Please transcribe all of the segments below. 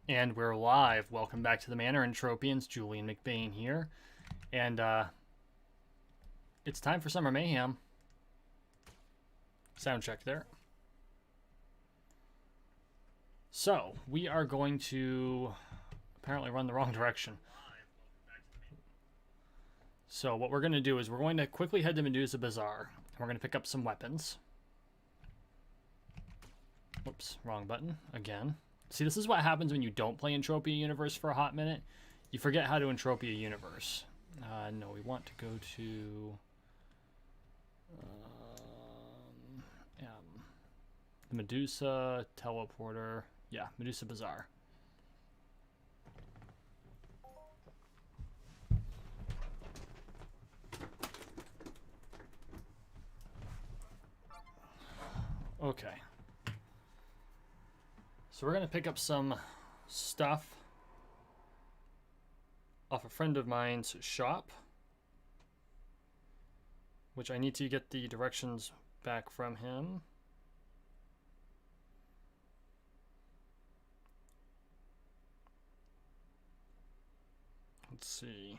And we're live. Welcome back to the Manor, Entropians. Julian McBain here. And it's time for Summer Mayhem. Sound check there. So, we are going to apparently run the wrong direction. So, what we're going to do is we're going to quickly head to Medusa Bazaar. And we're going to pick up some weapons. Whoops, wrong button again. See, this is what happens when you don't play Entropia Universe for a hot minute. You forget how to Entropia Universe. No, we want to go to the Medusa Teleporter. Yeah, Medusa Bazaar. Okay. So we're going to pick up some stuff off a friend of mine's shop, which I need to get the directions back from him. Let's see.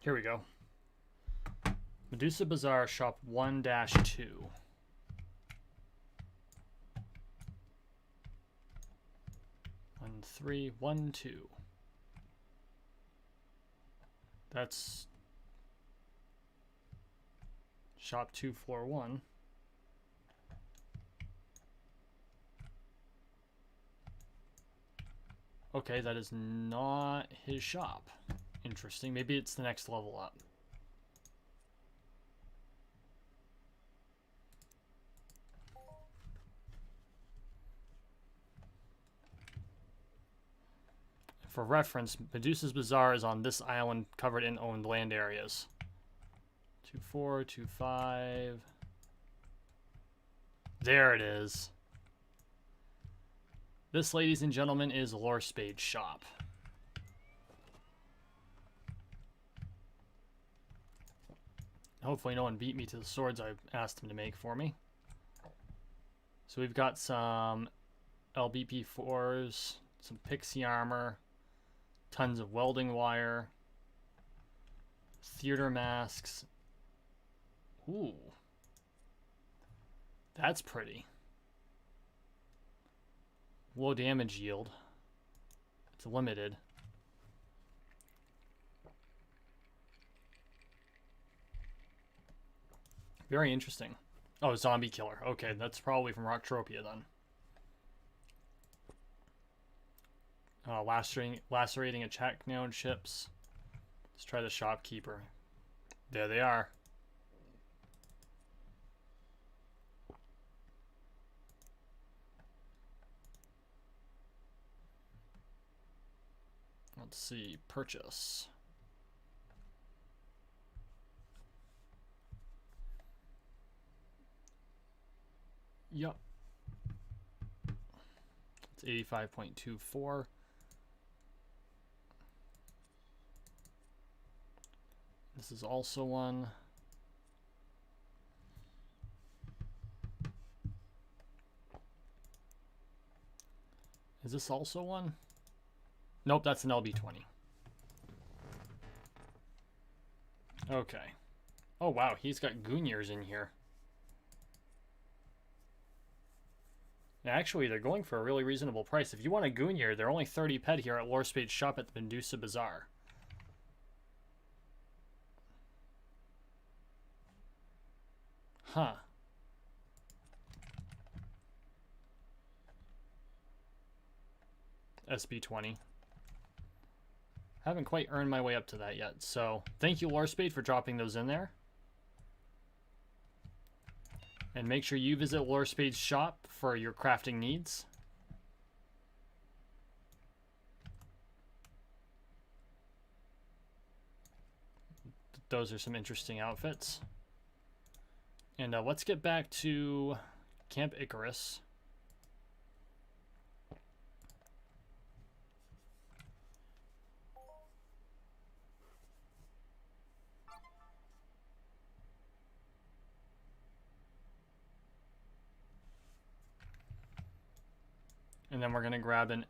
Here we go. Medusa Bazaar, shop 1-2. 1312. That's shop 2, floor 1. Okay, that is not his shop. Interesting. Maybe it's the next level up. For reference, Medusa's Bazaar is on this island covered in owned land areas. 2425. There it is. This, ladies and gentlemen, is Lore Spade's shop. Hopefully no one beat me to the swords I asked him to make for me. So we've got some LBP4s, some pixie armor, tons of welding wire, theater masks. Ooh. That's pretty. Low damage yield. It's limited. Very interesting. Oh, zombie killer. Okay, that's probably from Entropia then. Lacerating attack known ships. Let's try the shopkeeper. There they are. Let's see. Purchase. Yup. It's 85.24. This is also one. Is this also one? Nope, that's an LB20. Okay. Oh wow, he's got Goonyers in here. Actually, they're going for a really reasonable price. If you want a Goonier, they're only 30 ped here at Lore Spade's shop at the Medusa Bazaar. Huh. SB20. Haven't quite earned my way up to that yet, so thank you, Lore Spade, for dropping those in there. And make sure you visit Lore Spade's shop for your crafting needs. Those are some interesting outfits. And let's get back to Camp Icarus. And then we're going to grab an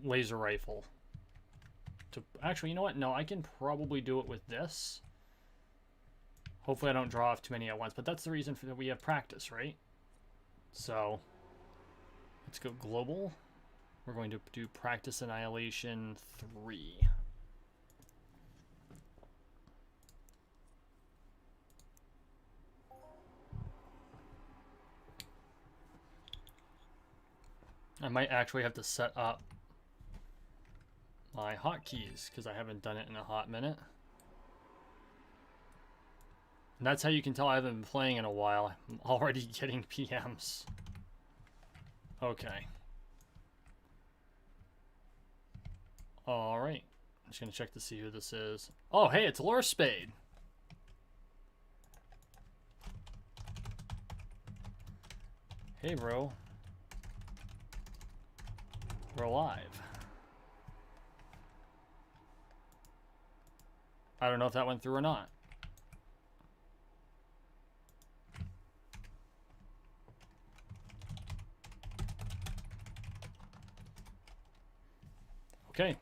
laser rifle. Actually, you know what? No, I can probably do it with this. Hopefully I don't draw off too many at once. But that's the reason that we have practice, right? So, let's go global. We're going to do practice annihilation 3. I might actually have to set up my hotkeys because I haven't done it in a hot minute. And that's how you can tell I haven't been playing in a while. I'm already getting PMs. Okay. Alright. I'm just going to check to see who this is. Oh, hey, it's Lore Spade. Hey, bro. We're alive. I don't know if that went through or not. Okay.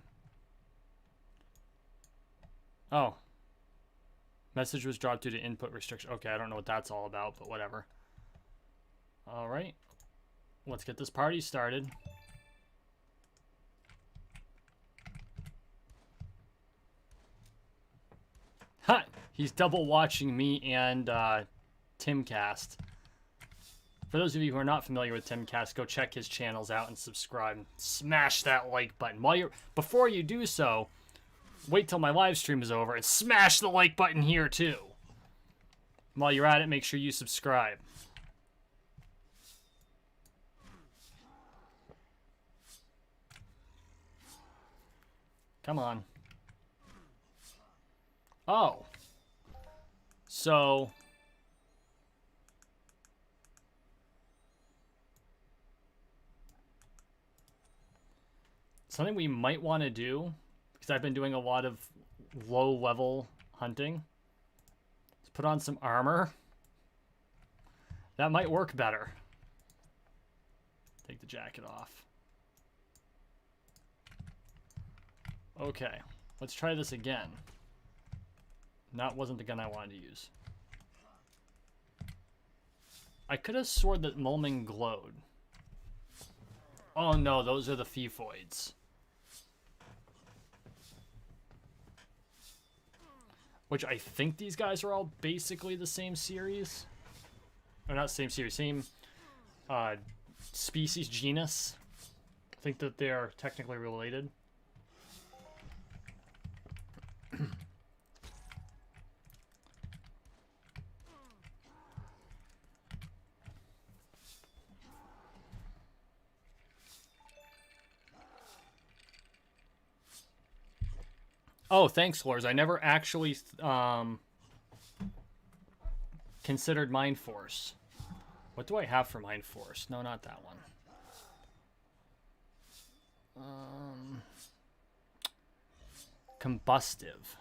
Oh. Message was dropped due to input restriction. Okay, I don't know what that's all about, but whatever. Alright. Let's get this party started. Ha! He's double watching me and Timcast. For those of you who are not familiar with Timcast, go check his channels out and subscribe. And smash that like button. Before you do so, wait till my live stream is over and smash the like button here too. While you're at it, make sure you subscribe. Come on. Oh. So something we might want to do, because I've been doing a lot of low level hunting, is put on some armor. That might work better. Take the jacket off. Okay, let's try this again. That wasn't the gun I wanted to use. I could have sworn that Mulming glowed. Oh no, those are the Phefoids. Which I think these guys are all basically the same series. Or not same series, same species, genus. I think that they are technically related. Oh, thanks, Lors. I never actually considered Mind Force. What do I have for Mind Force? No, not that one. Combustive.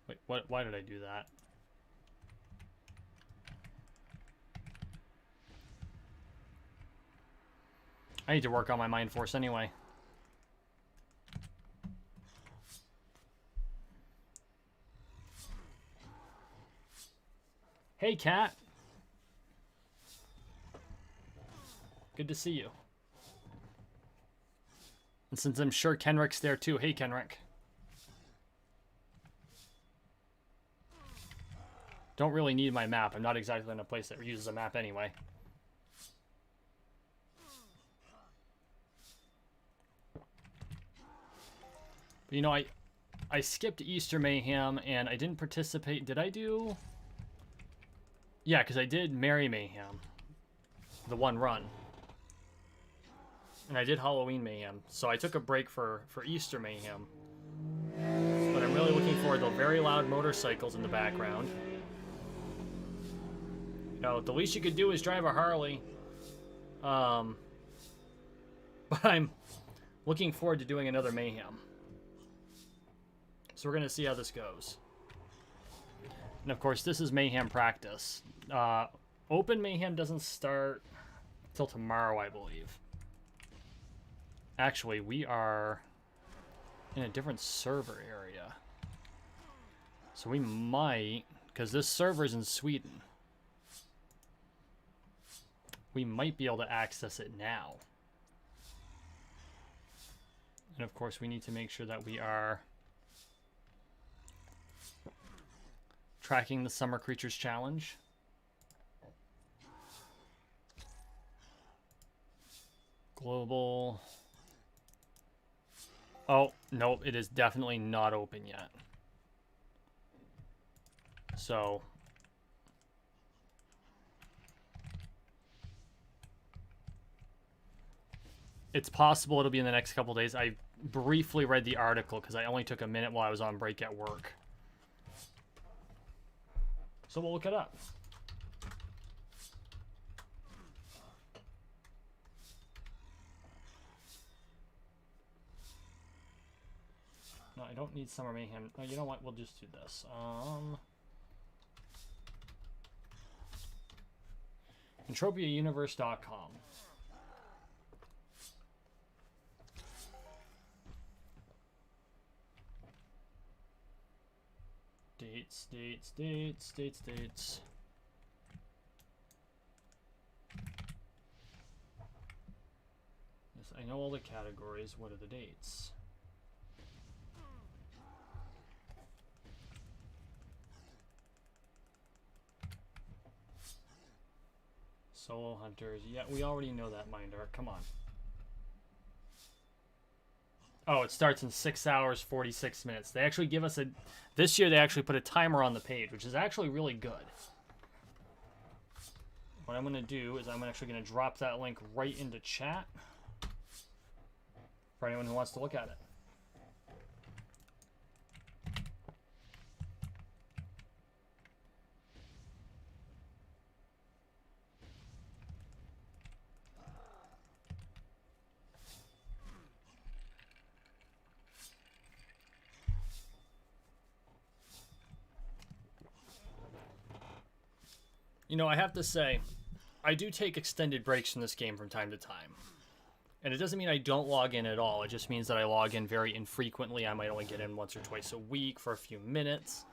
Wait, what? Why did I do that? I need to work on my Mind Force anyway. Hey, Cat. Good to see you. And since I'm sure Kenrick's there too, hey, Kenrick. Don't really need my map. I'm not exactly in a place that uses a map anyway. But, you know, I skipped Easter Mayhem and I didn't participate. Did I do... Yeah, because I did Merry Mayhem, the one run. And I did Halloween Mayhem, so I took a break for Easter Mayhem. But I'm really looking forward to very loud motorcycles in the background. You know, the least you could do is drive a Harley. But I'm looking forward to doing another Mayhem. So we're going to see how this goes. And of course, this is Mayhem practice. Open Mayhem doesn't start till tomorrow, I believe. Actually, we are in a different server area. So we might, because this server's in Sweden, we might be able to access it now. And of course, we need to make sure that we are tracking the Summer Creatures Challenge. Global. Oh, nope, it is definitely not open yet. So it's possible it'll be in the next couple days. I briefly read the article because I only took a minute while I was on break at work. So we'll look it up. No, I don't need Summer Mayhem. No, you know what? We'll just do this. EntropiaUniverse.com. Dates. Yes, I know all the categories. What are the dates? Solo Hunters. Yeah, we already know that, Minder. Come on. Oh, it starts in 6 hours, 46 minutes. They actually give us a... This year, they actually put a timer on the page, which is actually really good. What I'm going to do is I'm actually going to drop that link right into chat for anyone who wants to look at it. You know, I have to say, I do take extended breaks from this game from time to time. And it doesn't mean I don't log in at all. It just means that I log in very infrequently. I might only get in once or twice a week for a few minutes.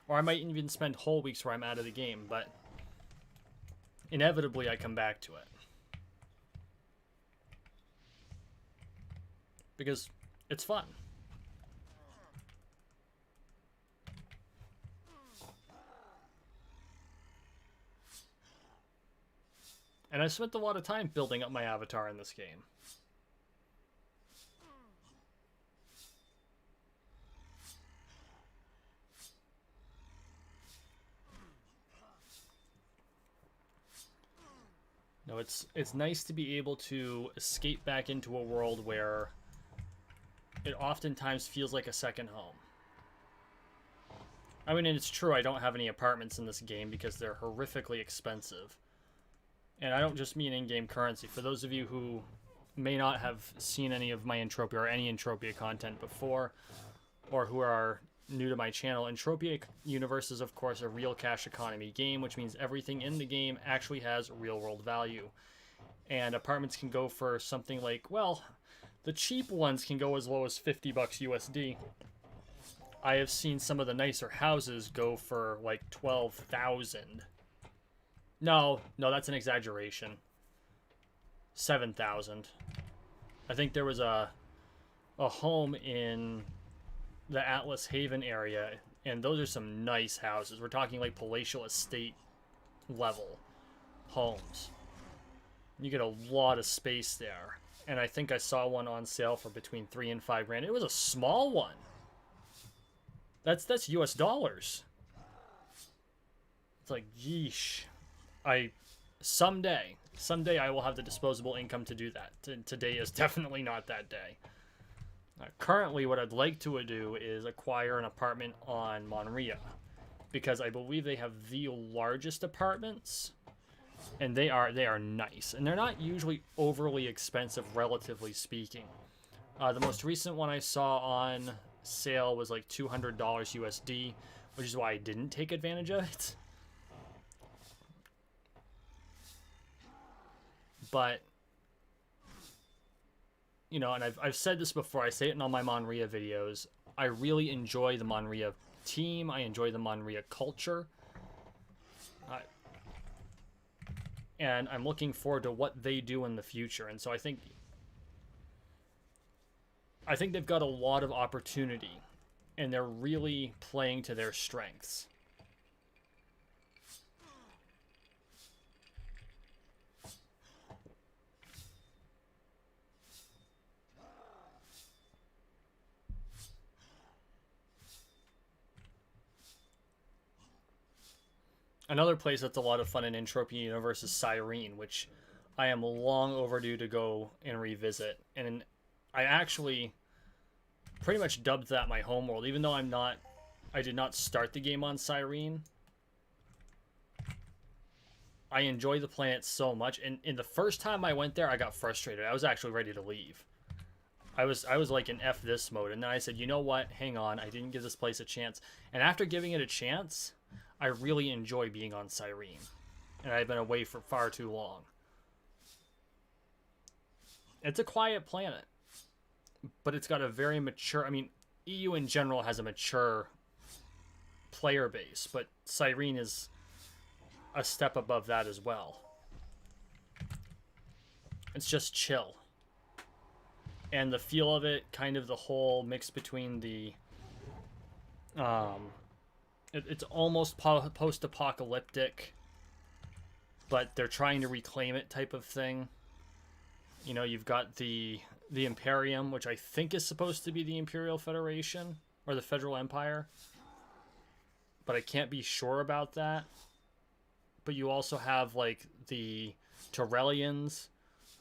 Or I might even spend whole weeks where I'm out of the game. But inevitably, I come back to it. Because it's fun. And I spent a lot of time building up my avatar in this game. No, it's nice to be able to escape back into a world where it oftentimes feels like a second home. I mean, and it's true, I don't have any apartments in this game because they're horrifically expensive. And I don't just mean in-game currency. For those of you who may not have seen any of my Entropia or any Entropia content before, or who are new to my channel, Entropia Universe is, of course, a real cash economy game, which means everything in the game actually has real-world value. And apartments can go for something like, well, the cheap ones can go as low as $50 USD. I have seen some of the nicer houses go for like 12,000. No, that's an exaggeration. 7,000. I think there was a home in the Atlas Haven area, and those are some nice houses. We're talking like palatial estate level homes. You get a lot of space there. And I think I saw one on sale for between $3,000 and $5,000. It was a small one. That's US dollars. It's like, yeesh. Someday I will have the disposable income to do that. Today is definitely not that day. Currently, what I'd like to do is acquire an apartment on Monria, because I believe they have the largest apartments, and they are nice, and they're not usually overly expensive, relatively speaking. The most recent one I saw on sale was like $200 USD, which is why I didn't take advantage of it. But, you know, and I've said this before, I say it in all my Monria videos, I really enjoy the Monria team, I enjoy the Monria culture, and I'm looking forward to what they do in the future. And so I think they've got a lot of opportunity, and they're really playing to their strengths. Another place that's a lot of fun in Entropia Universe is Cyrene, which I am long overdue to go and revisit. And I actually pretty much dubbed that my homeworld, even though I did not start the game on Cyrene. I enjoy the planet so much, and in the first time I went there, I got frustrated. I was actually ready to leave. I was like in F this mode, and then I said, you know what, hang on, I didn't give this place a chance. And after giving it a chance, I really enjoy being on Cyrene, and I've been away for far too long. It's a quiet planet, but it's got a very mature, I mean, EU in general has a mature player base, but Cyrene is a step above that as well. It's just chill. And the feel of it, kind of the whole mix between the it's almost post-apocalyptic, but they're trying to reclaim it type of thing. You know, you've got the Imperium, which I think is supposed to be the Imperial Federation or the Federal Empire, but I can't be sure about that. But you also have like the Torellians,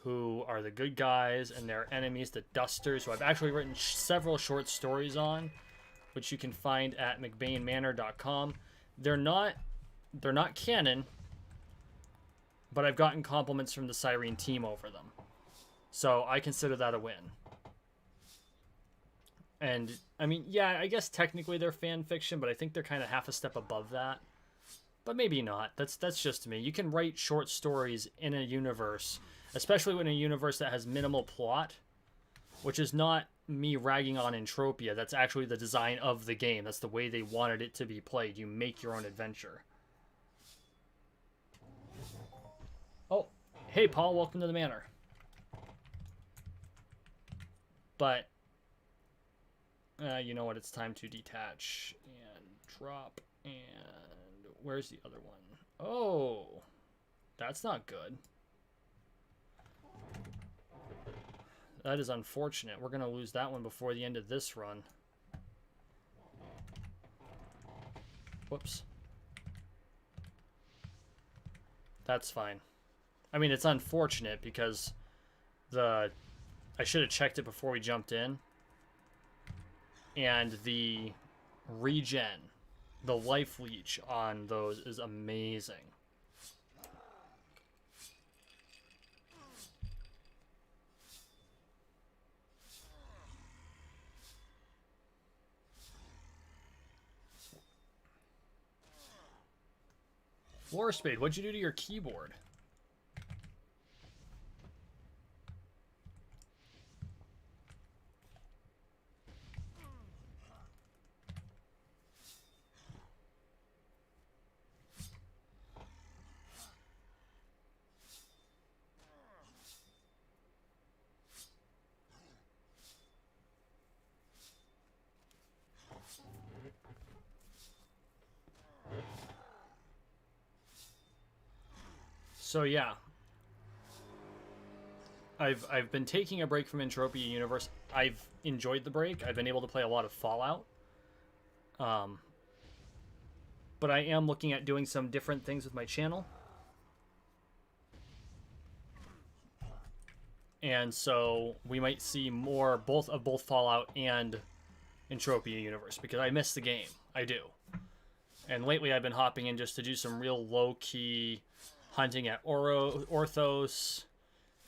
who are the good guys, and their enemies, the Dusters, who I've actually written several short stories on, which you can find at mcbainmanor.com. They're not canon, but I've gotten compliments from the Cyrene team over them. So I consider that a win. And, I mean, yeah, I guess technically they're fan fiction, but I think they're kind of half a step above that. But maybe not. That's just me. You can write short stories in a universe, especially in a universe that has minimal plot, which is not me ragging on Entropia. That's actually the design of the game. That's the way they wanted it to be played. You make your own adventure. Oh, hey Paul, welcome to the manor. But, you know what, it's time to detach and drop, and where's the other one? Oh, that's not good. That is unfortunate. We're going to lose that one before the end of this run. Whoops. That's fine. I mean, it's unfortunate because I should have checked it before we jumped in. And the regen, the life leech on those is amazing. Floor Spade, what'd you do to your keyboard? So yeah, I've been taking a break from Entropia Universe. I've enjoyed the break. I've been able to play a lot of Fallout. But I am looking at doing some different things with my channel. And so we might see more both Fallout and Entropia Universe, because I miss the game. I do. And lately I've been hopping in just to do some real low-key hunting at Orthos,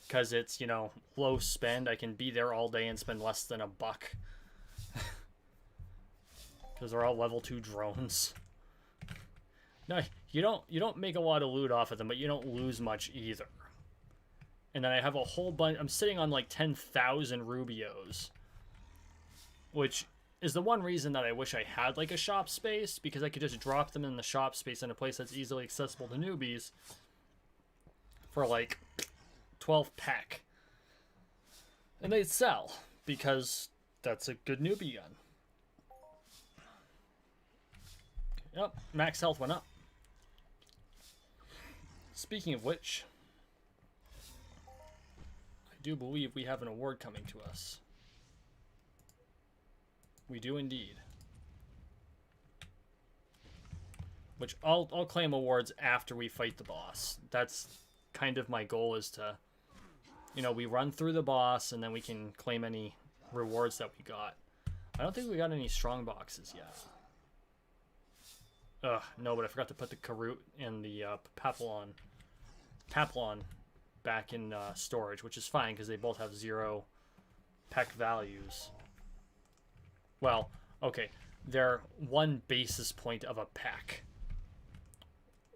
because it's, you know, low spend. I can be there all day and spend less than $1. Because they're all level 2 drones. No, you don't make a lot of loot off of them, but you don't lose much either. And then I have a whole bunch. I'm sitting on like 10,000 Rubios, which is the one reason that I wish I had like a shop space, because I could just drop them in the shop space in a place that's easily accessible to newbies for like 12 peck. And they'd sell, because that's a good newbie gun. Yep, max health went up. Speaking of which, I do believe we have an award coming to us. We do indeed. Which I'll claim awards after we fight the boss. That's kind of my goal, is to, you know, we run through the boss and then we can claim any rewards that we got. I don't think we got any strong boxes yet. Ugh, no, but I forgot to put the Karut and the Papillon back in storage, which is fine because they both have 0 peck values. Well, okay, they're 1 basis point of a peck,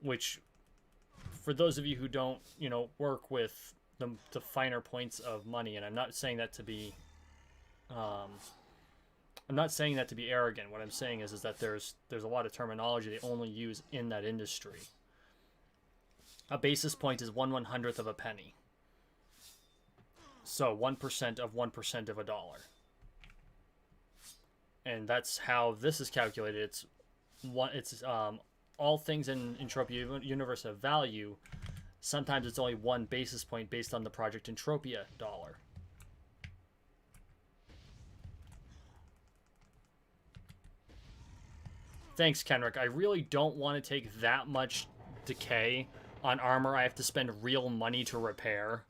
which, for those of you who don't, you know, work with the finer points of money, and I'm not saying that to be, I'm not saying that to be arrogant. What I'm saying is that there's a lot of terminology they only use in that industry. A basis point is 1/100th of a penny. So 1% of 1% of a dollar. And that's how this is calculated. It's all things in Entropia universe have value. Sometimes it's only 1 basis point based on the Project Entropia dollar. Thanks, Kenrick. I really don't want to take that much decay on armor I have to spend real money to repair.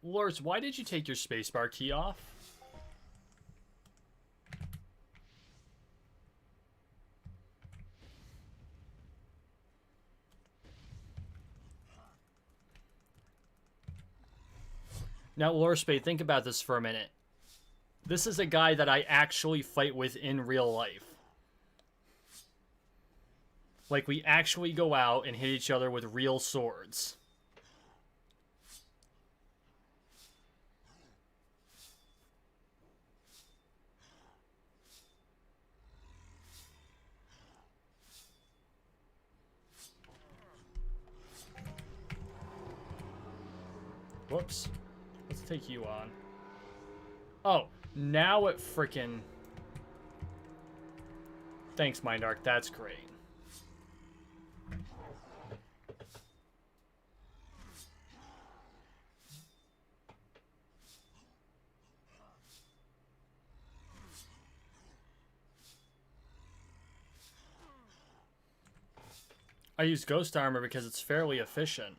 Lors, why did you take your spacebar key off? Now, Lorspade, think about this for a minute. This is a guy that I actually fight with in real life. Like, we actually go out and hit each other with real swords. Whoops. Let's take you on. Oh, now it frickin'... Thanks, Mindark. That's great. I use Ghost Armor because it's fairly efficient.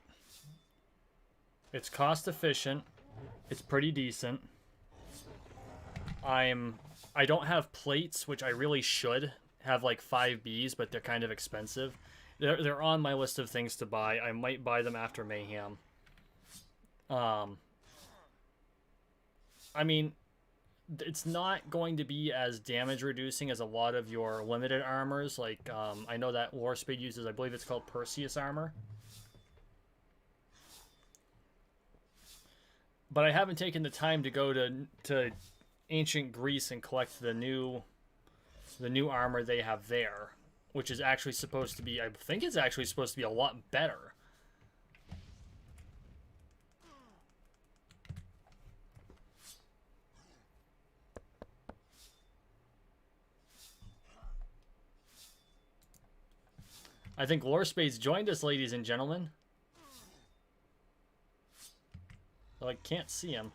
It's cost efficient. It's pretty decent. I don't have plates, which I really should have, like 5Bs, but they're kind of expensive. They're on my list of things to buy. I might buy them after Mayhem. I mean, it's not going to be as damage reducing as a lot of your limited armors. Like, I know that Lorspade uses, I believe it's called Perseus armor. But I haven't taken the time to go to ancient Greece and collect the new armor they have there, which is actually supposed to be, I think it's actually supposed to be a lot better. I think Lorespade's joined us, ladies and gentlemen. Well, I can't see him.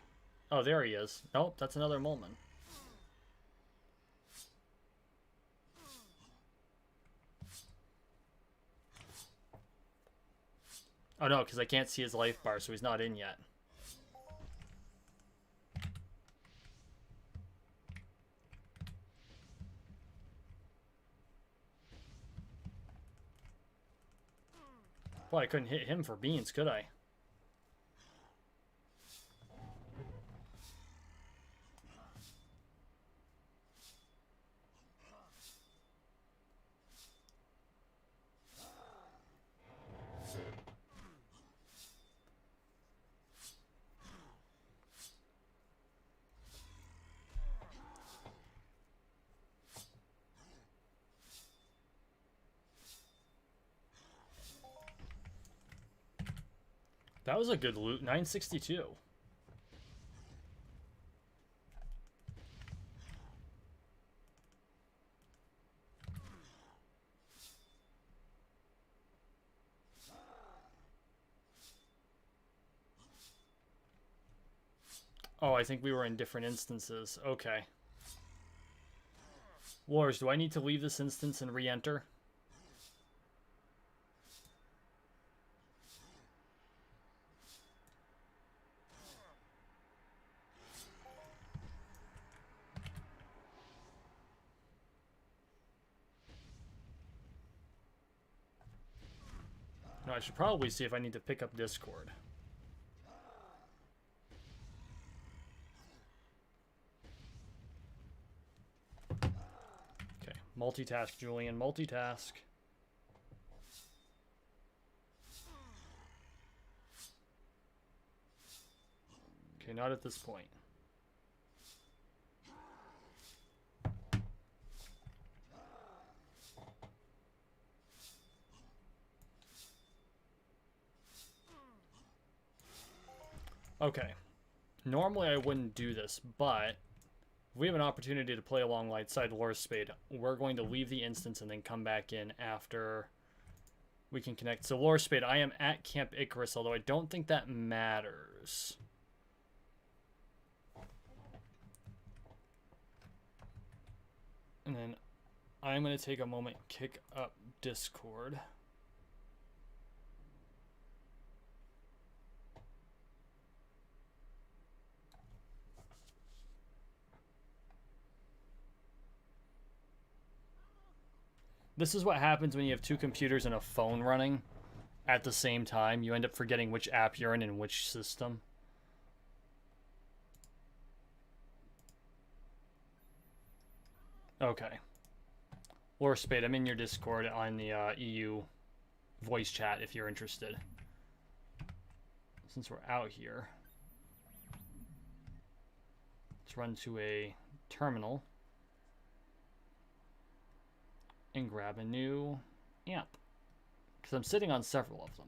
Oh, there he is. Nope, that's another Molman. Oh no, because I can't see his life bar, so he's not in yet. Boy, I couldn't hit him for beans, could I? That was a good loot. 962. Oh, I think we were in different instances. Okay. Wars, do I need to leave this instance and re-enter? No, I should probably see if I need to pick up Discord. Okay, multitask, Julian, multitask. Okay, not at this point. Okay. Normally I wouldn't do this, but if we have an opportunity to play alongside Lore Spade, we're going to leave the instance and then come back in after we can connect. So Lore Spade, I am at Camp Icarus, although I don't think that matters. And then I'm going to take a moment, kick up Discord. This is what happens when you have two computers and a phone running at the same time. You end up forgetting which app you're in which system. Okay. Lore Spade, I'm in your Discord on the EU voice chat if you're interested. Since we're out here, let's run to a terminal and grab a new amp, because I'm sitting on several of them.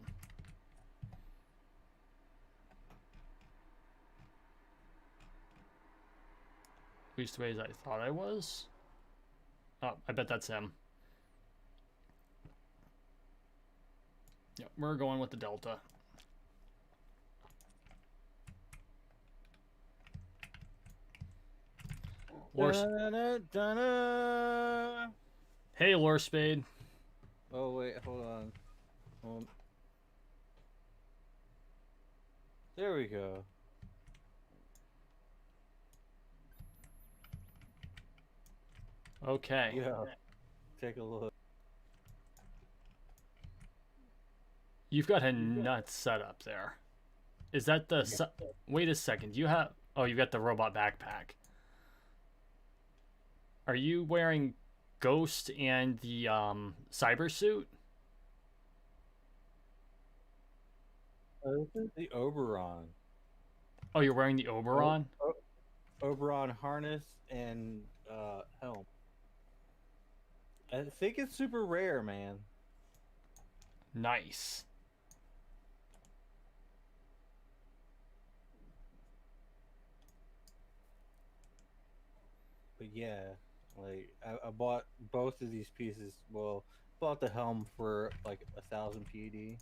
At least ways I thought I was. Oh, I bet that's him. Yep, we're going with the Delta. Hey, Lore Spade. Oh, wait, hold on. There we go. Okay. Yeah. Take a look. You've got a nuts setup there. Is that the... Wait a second. You have... Oh, you got the robot backpack. Are you wearing Ghost and the cyber suit? This is the Oberon. Oh, you're wearing the Oberon? Oberon harness and helm. I think it's super rare, man. Nice. But yeah, like I bought both of these pieces. Well, bought the helm for like 1,000 PD.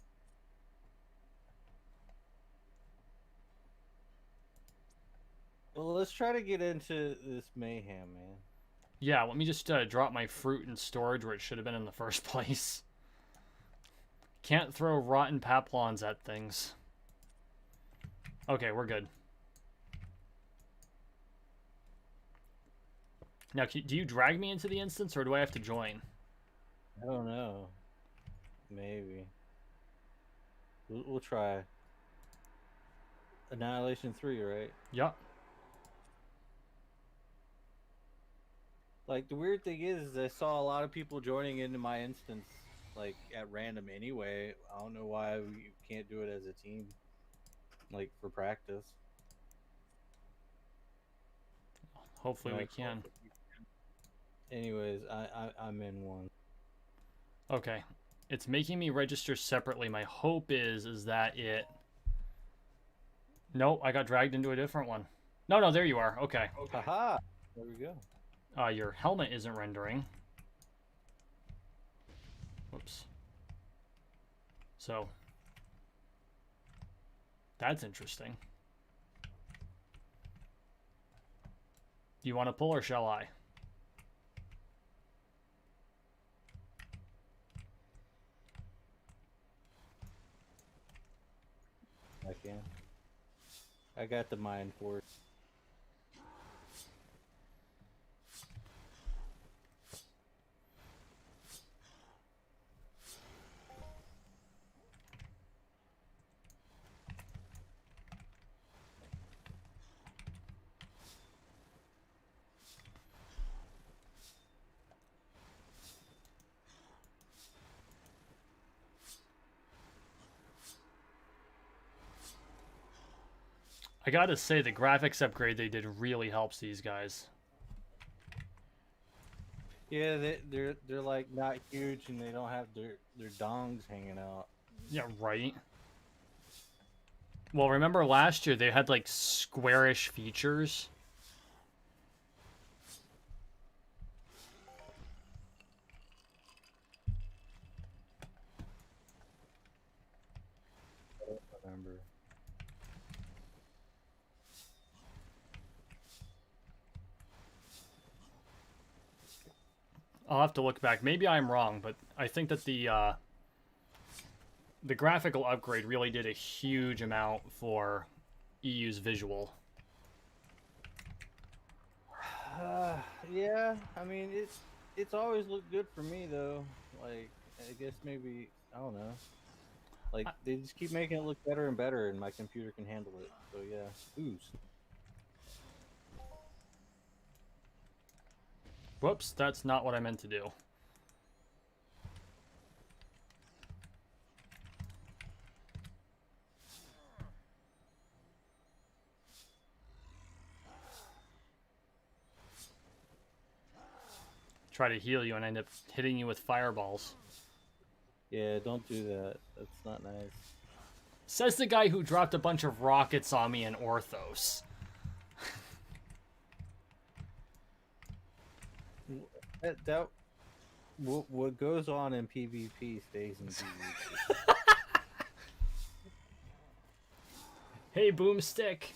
Well, let's try to get into this mayhem, man. Yeah, let me just drop my fruit in storage where it should have been in the first place. Can't throw rotten paplons at things. Okay, we're good. Now, do you drag me into the instance, or do I have to join? I don't know. Maybe. We'll try. Annihilation 3, right? Yup. Like, the weird thing is I saw a lot of people joining into my instance, like, at random anyway. I don't know why we can't do it as a team, like, for practice. Hopefully we can. Anyways, I'm in one. Okay. It's making me register separately. My hope is that it Nope, I got dragged into a different one. No, there you are. Okay. Haha. There we go. Your helmet isn't rendering. Whoops. So, that's interesting. Do you want to pull or shall I? I can. I got the mind for it. I gotta say, the graphics upgrade they did really helps these guys. Yeah, they're like not huge and they don't have their dongs hanging out. Yeah, right. Well, remember last year they had like squarish features? I don't remember. I'll have to look back. Maybe I'm wrong, but I think that the graphical upgrade really did a huge amount for EU's visual. Yeah, I mean it's always looked good for me though. Like I guess maybe I don't know. Like they just keep making it look better and better, and my computer can handle it. So yeah, ooze. Whoops, that's not what I meant to do. Try to heal you and end up hitting you with fireballs. Yeah, don't do that. That's not nice. Says the guy who dropped a bunch of rockets on me in Orthos. That what goes on in PvP stays in PvP. Hey, Boomstick.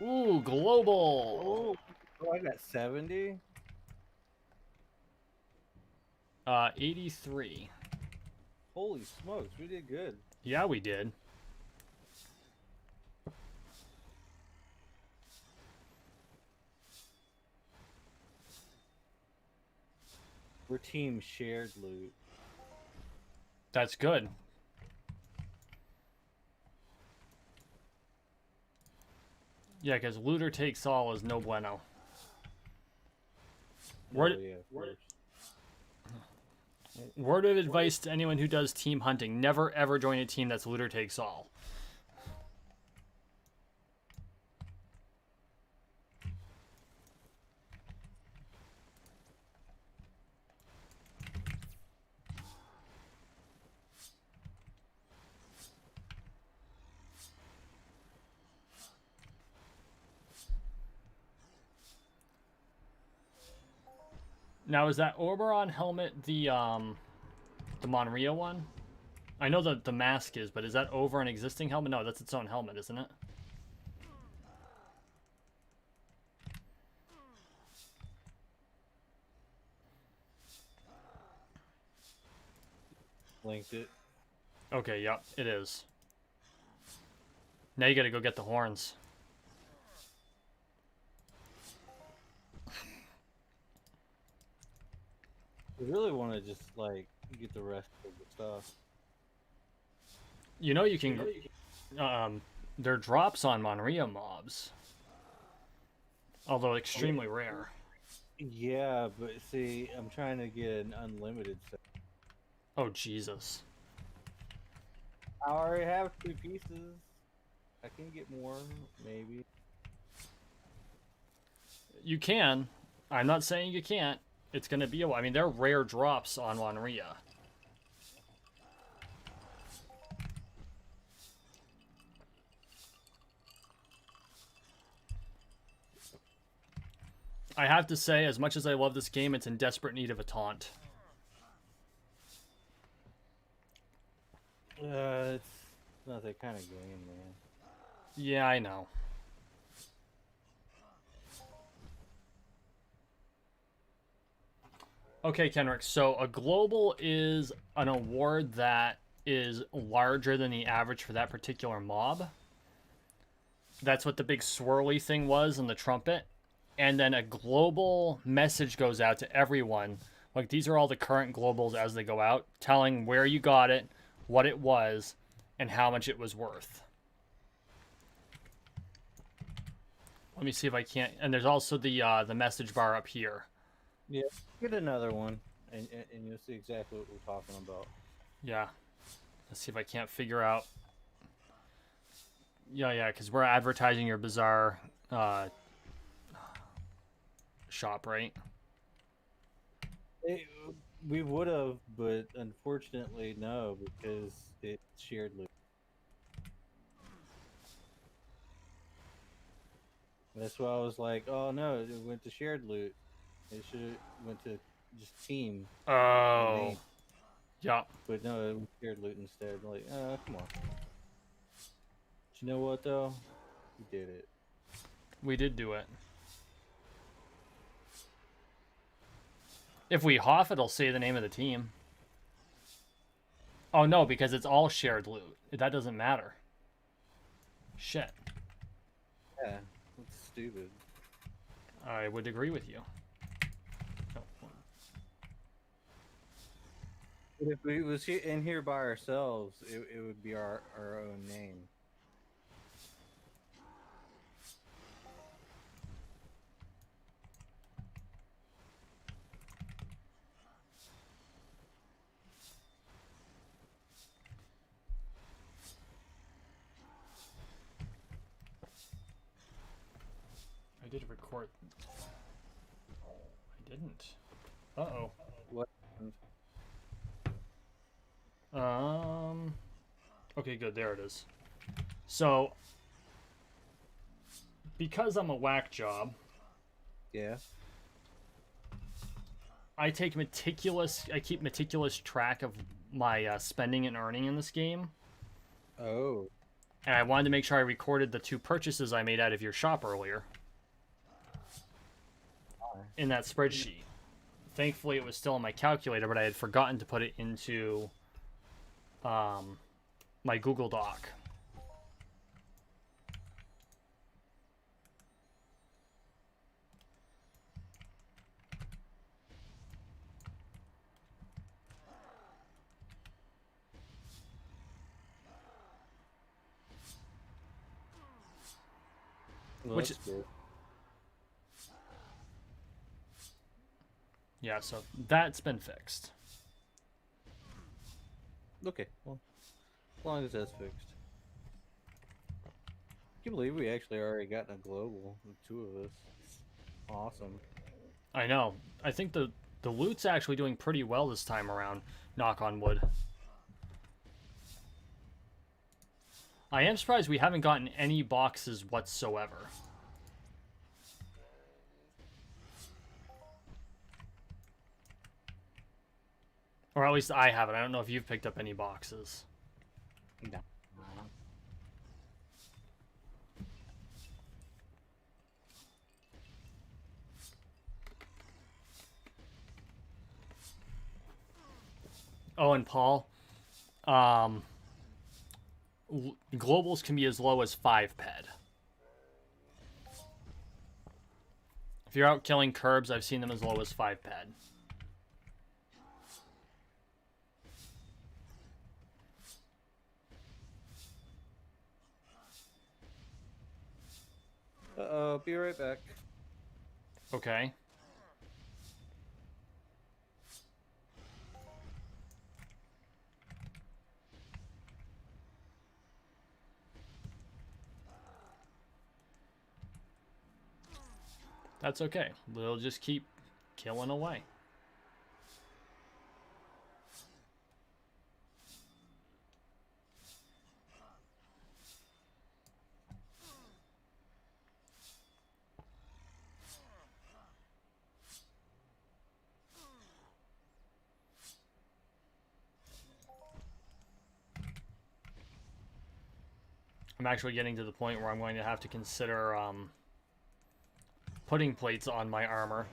Ooh, global. Oh, I got 70. 83. Holy smokes, we did good. Yeah, we did. We're team shared loot. That's good. Yeah, because looter takes all is no bueno. Word, yeah, of course. word of advice to anyone who does team hunting: never ever join a team that's looter takes all. Now, is that Oberon helmet the Monria one? I know that the mask is, but is that over an existing helmet? No, that's its own helmet, isn't it? Linked it. Okay, yep, it is. Now you gotta go get the horns. We really want to just like get the rest of the stuff. You know you can. There are drops on Monria mobs, although extremely rare. Yeah, but see, I'm trying to get an unlimited set. Oh Jesus! I already have 2 pieces. I can get more, maybe. You can. I'm not saying you can't. It's gonna be a while. I mean, they're rare drops on Monria. I have to say, as much as I love this game, it's in desperate need of a taunt. It's not that kind of game, man. Yeah, I know. Okay, Kenrick, so a global is an award that is larger than the average for that particular mob. That's what the big swirly thing was in the trumpet. And then a global message goes out to everyone. Like, these are all the current globals as they go out, telling where you got it, what it was, and how much it was worth. Let me see if I can't... And there's also the message bar up here. Yeah, get another one, and you'll see exactly what we're talking about. Yeah. Let's see if I can't figure out... Yeah, because we're advertising your bizarre shop, right? We would have, but unfortunately, no, because it's shared loot. That's why I was like, oh no, it went to shared loot. It should have went to just team. Oh. Yeah. But no, it was shared loot instead. Like, come on. But you know what though? We did it. We did do it. If we huff, it'll say the name of the team. Oh no, because it's all shared loot. That doesn't matter. Shit. Yeah, that's stupid. I would agree with you. But if we was in here by ourselves, it would be our own name. I did record. I didn't. Uh-oh. What? Okay, good. There it is. So, because I'm a whack job, Yeah. I keep meticulous track of my spending and earning in this game. Oh. And I wanted to make sure I recorded the 2 purchases I made out of your shop earlier in that spreadsheet. Thankfully, it was still in my calculator, but I had forgotten to put it into my Google Doc. Well, Which that's good. Yeah, so that's been fixed. Okay. Well, as long as that's fixed. Can you believe we actually already gotten a global, the 2 of us? Awesome. I know. I think the loot's actually doing pretty well this time around, knock on wood. I am surprised we haven't gotten any boxes whatsoever. Or at least I haven't. I don't know if you've picked up any boxes. No. Oh, and Paul, globals can be as low as 5 ped. If you're out killing curbs, I've seen them as low as 5 ped. Uh-oh, be right back. Okay. That's okay. We'll just keep killing away. I'm actually getting to the point where I'm going to have to consider putting plates on my armor.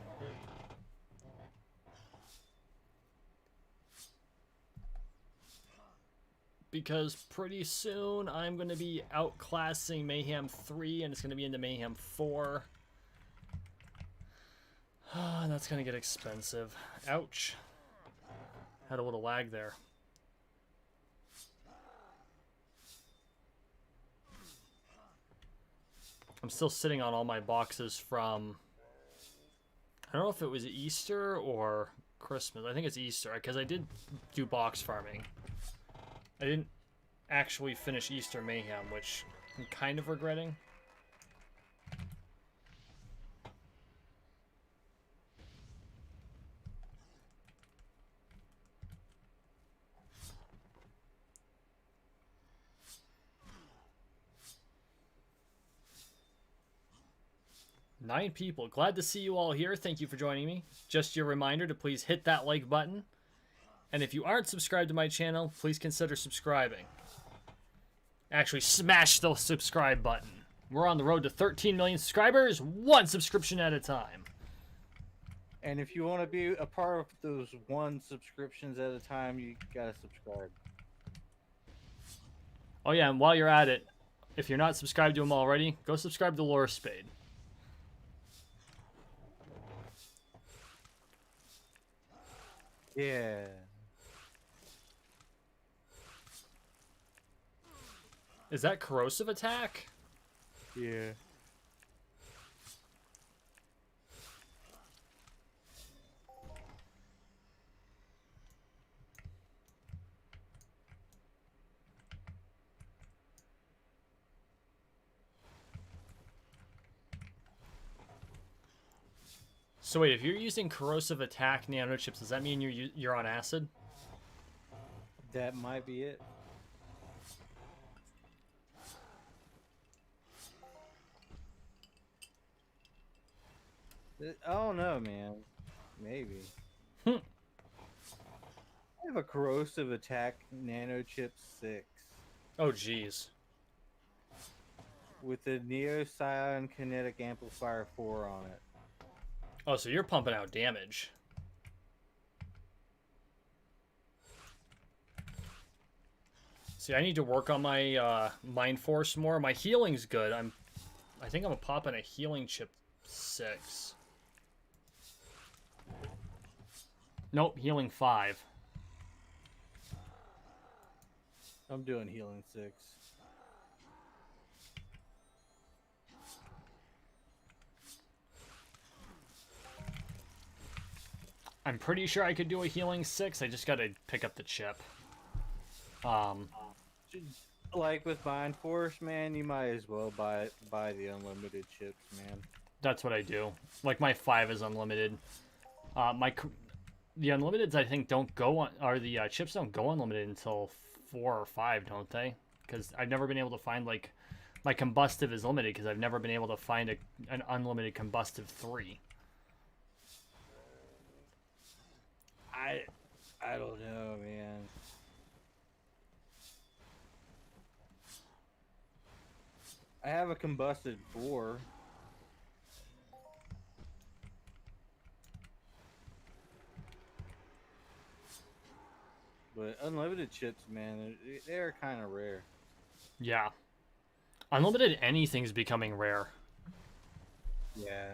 Because pretty soon I'm going to be outclassing Mayhem 3 and it's going to be into Mayhem 4. That's going to get expensive. Ouch. Had a little lag there. I'm still sitting on all my boxes from... I don't know if it was Easter or Christmas. I think it's Easter, because I did do box farming. I didn't actually finish Easter Mayhem, which I'm kind of regretting. Nine people. Glad to see you all here. Thank you for joining me. Just your reminder to please hit that like button. And if you aren't subscribed to my channel, please consider subscribing. Actually, smash the subscribe button. We're on the road to 13 million subscribers, one subscription at a time. And if you want to be a part of those one subscriptions at a time, you gotta subscribe. Oh yeah, and while you're at it, if you're not subscribed to him already, go subscribe to Lore Spade. Yeah. Is that corrosive attack? Yeah. So wait, if you're using corrosive attack nanochips, does that mean you're on acid? That might be it. I don't know, man. Maybe. I have a corrosive attack nanochip 6 Oh jeez. with a Neo Scion Kinetic Amplifier 4 on it. Oh, so you're pumping out damage. See, I need to work on my Mind Force more. My healing's good. I think I'm popping a healing chip 6. Nope, healing 5. I'm doing healing 6. I'm pretty sure I could do a healing 6. I just gotta pick up the chip. Like with Mind Force, man, you might as well buy the unlimited chips, man. That's what I do. Like my 5 is unlimited. The unlimiteds I think don't go on, or the chips don't go unlimited until 4 or 5, don't they? Because I've never been able to find, like, my combustive is limited because I've never been able to find an unlimited combustive 3. I don't know, man. I have a combusted 4. But unlimited chips, man, they're kind of rare. Yeah. Unlimited anything's becoming rare. Yeah.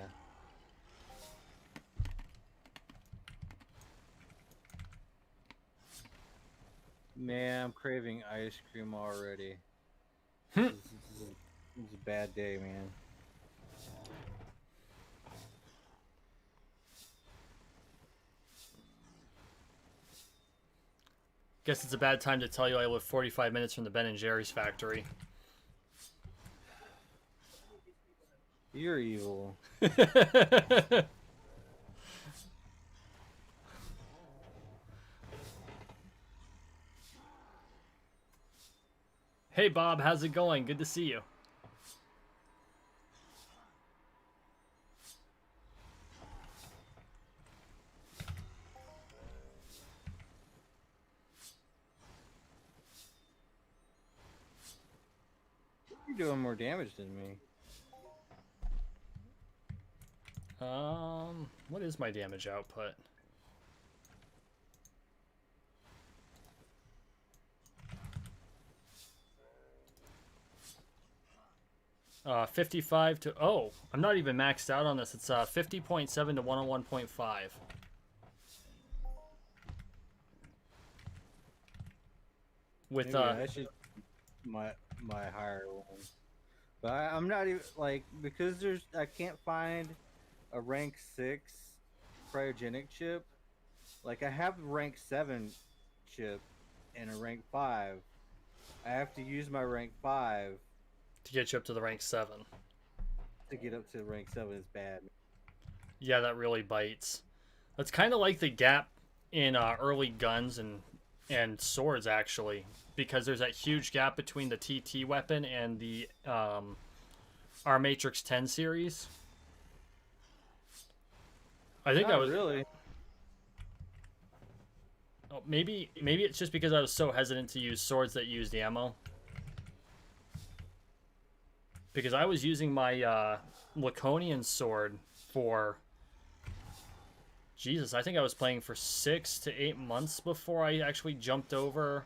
Man, I'm craving ice cream already. This is a bad day, man. Guess it's a bad time to tell you I live 45 minutes from the Ben & Jerry's factory. You're evil. Hey Bob, how's it going? Good to see you. doing more damage than me. What is my damage output? 55 to, oh, I'm not even maxed out on this. It's 50.7 to 101.5. With Maybe I should my higher one, but I'm not even like, because I can't find a rank 6 cryogenic chip. Like I have a rank 7 chip and a rank 5. I have to use my rank 5 to get you up to the rank 7. to get up to rank 7 is bad. Yeah, that really bites. That's kind of like the gap in early guns and swords, actually, because there's that huge gap between the TT weapon and the our Matrix 10 series. I think Not really. Oh, maybe it's just because I was so hesitant to use swords that used ammo. Because I was using my Laconian sword for, Jesus, I think I was playing for 6 to 8 months before I actually jumped over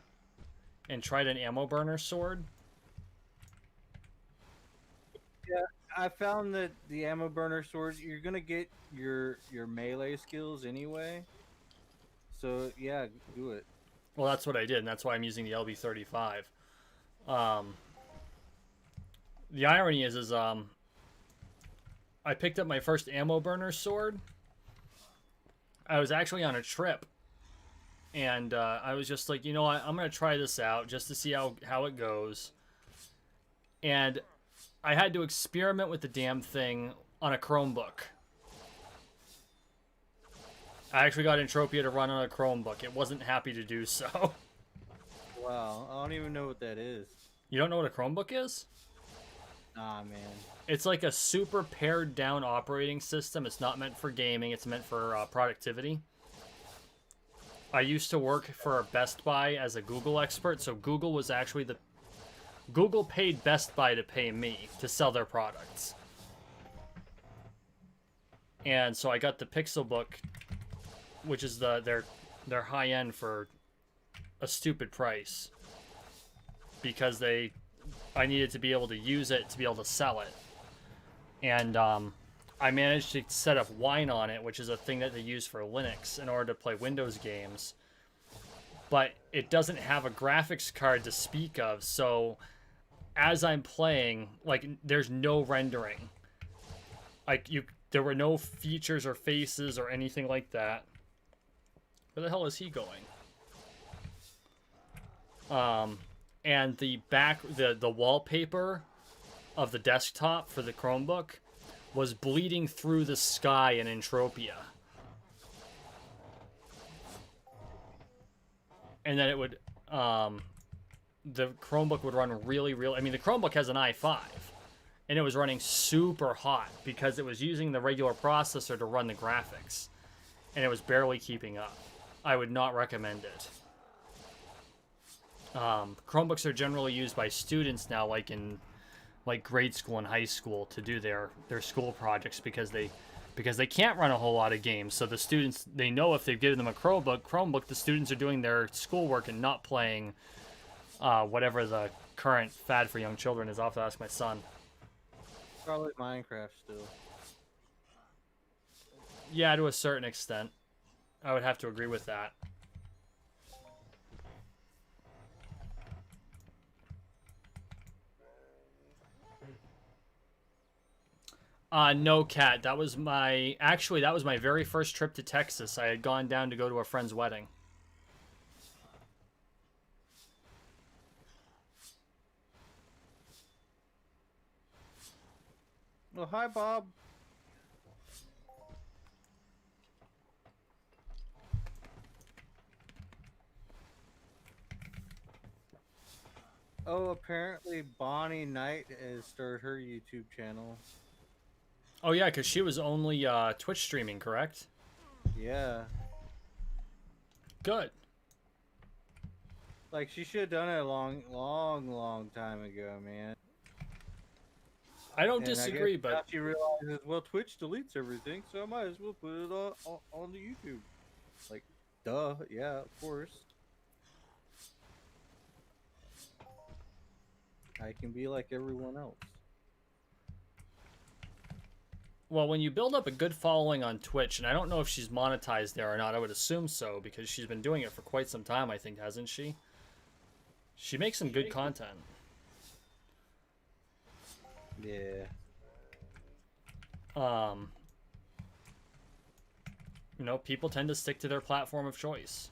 and tried an ammo burner sword. Yeah, I found that the ammo burner swords, you're gonna get your melee skills anyway. So yeah, do it. Well, that's what I did, and that's why I'm using the LB35. The irony is I picked up my first ammo burner sword. I was actually on a trip, and I was just like, you know what, I'm gonna try this out just to see how it goes. And I had to experiment with the damn thing on a Chromebook. I actually got Entropia to run on a Chromebook. It wasn't happy to do so. Wow, I don't even know what that is. You don't know what a Chromebook is? Nah, man. It's like a super pared down operating system. It's not meant for gaming. It's meant for productivity. I used to work for Best Buy as a Google expert, so Google was actually Google paid Best Buy to pay me to sell their products. And so I got the Pixelbook, which is their high end, for a stupid price, because I needed to be able to use it to be able to sell it. And I managed to set up Wine on it, which is a thing that they use for Linux in order to play Windows games. But it doesn't have a graphics card to speak of, so as I'm playing, like, there's no rendering. Like, there were no features or faces or anything like that. Where the hell is he going? And the the wallpaper of the desktop for the Chromebook was bleeding through the sky in Entropia. And then it would, the Chromebook would run really, I mean, the Chromebook has an i5, and it was running super hot because it was using the regular processor to run the graphics, and it was barely keeping up. I would not recommend it. Chromebooks are generally used by students now, like in grade school and high school, to do their school projects, because they can't run a whole lot of games. So the students, they know if they've given them a Chromebook, the students are doing their schoolwork and not playing whatever the current fad for young children is. I'll have to ask my son. Probably Minecraft still. Yeah, to a certain extent. I would have to agree with that. No, Cat. That was my very first trip to Texas. I had gone down to go to a friend's wedding. Oh, hi, Bob. Oh, apparently Bonnie Knight has started her YouTube channel. Oh yeah, because she was only Twitch streaming, correct? Yeah. Good. Like, she should have done it a long time ago, man. I don't And I guess disagree, now but she realizes, well, Twitch deletes everything, so I might as well put it on the YouTube. Like, duh, yeah, of course. I can be like everyone else. well, when you build up a good following on Twitch, and I don't know if she's monetized there or not, I would assume so because she's been doing it for quite some time, I think, hasn't she? She makes some good content. Yeah. Um, you know, people tend to stick to their platform of choice.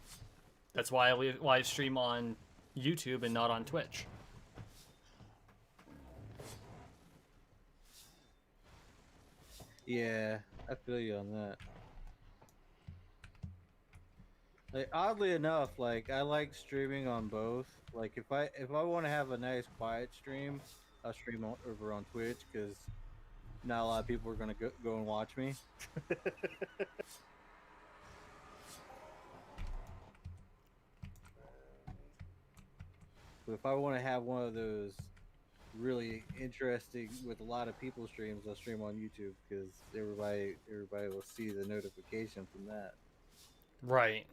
That's why I live stream on YouTube and not on Twitch. Yeah, I feel you on that. Like, oddly enough, like I like streaming on both. Like if I want to have a nice quiet stream, I'll stream over on Twitch because not a lot of people are gonna go and watch me. But if I want to have one of those really interesting with a lot of people streams, I'll stream on YouTube because everybody will see the notification from that. Right.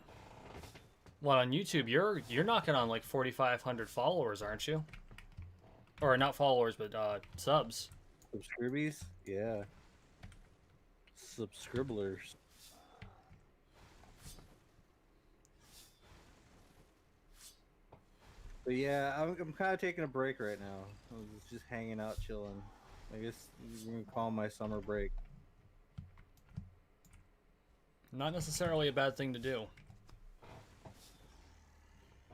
Well, on YouTube, you're knocking on like 4,500 followers, aren't you? Or not followers, but subs. Subscribies, yeah, subscriblers. But yeah, I'm kind of taking a break right now. I was just hanging out, chilling. I guess we're gonna call my summer break. Not necessarily a bad thing to do.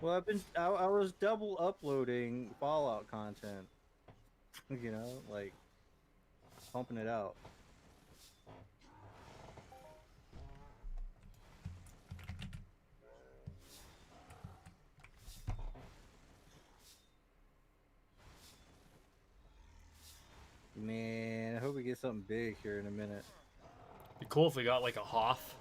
Well, I was double uploading Fallout content. You know, like pumping it out. Man, I hope we get something big here in a minute. Be cool if we got like a Hoff.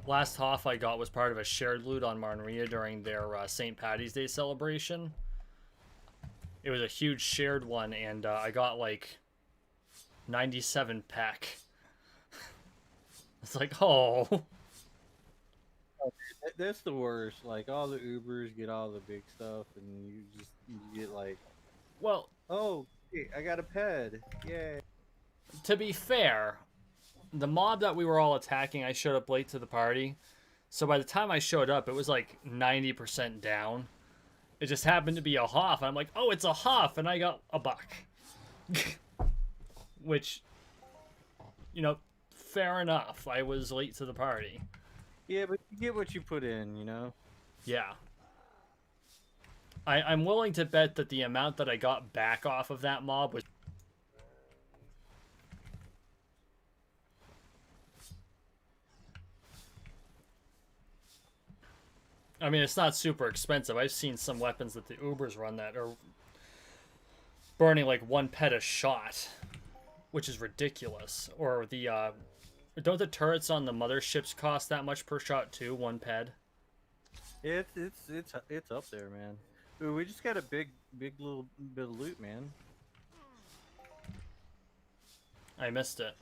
Last Hoff I got was part of a shared loot on Marnria during their St. Patty's Day celebration. It was a huge shared one, and I got like 97 pack. It's like, oh. That's the worst. Like all the Ubers get all the big stuff, and you get like, Well, oh, hey, I got a ped, yay! to be fair, the mob that we were all attacking, I showed up late to the party. So by the time I showed up, it was like 90% down. It just happened to be a Hoff. And I'm like, oh, it's a Hoff. And I got a buck. Which, you know, fair enough. I was late to the party. Yeah, but you get what you put in, you know? Yeah. I'm willing to bet that the amount that I got back off of that mob was... I mean, it's not super expensive. I've seen some weapons that the Ubers run that are burning like 1 pet a shot, which is ridiculous. Or the, don't the turrets on the motherships cost that much per shot too, 1 ped? It's up there, man. Ooh, we just got a big little bit of loot, man. I missed it.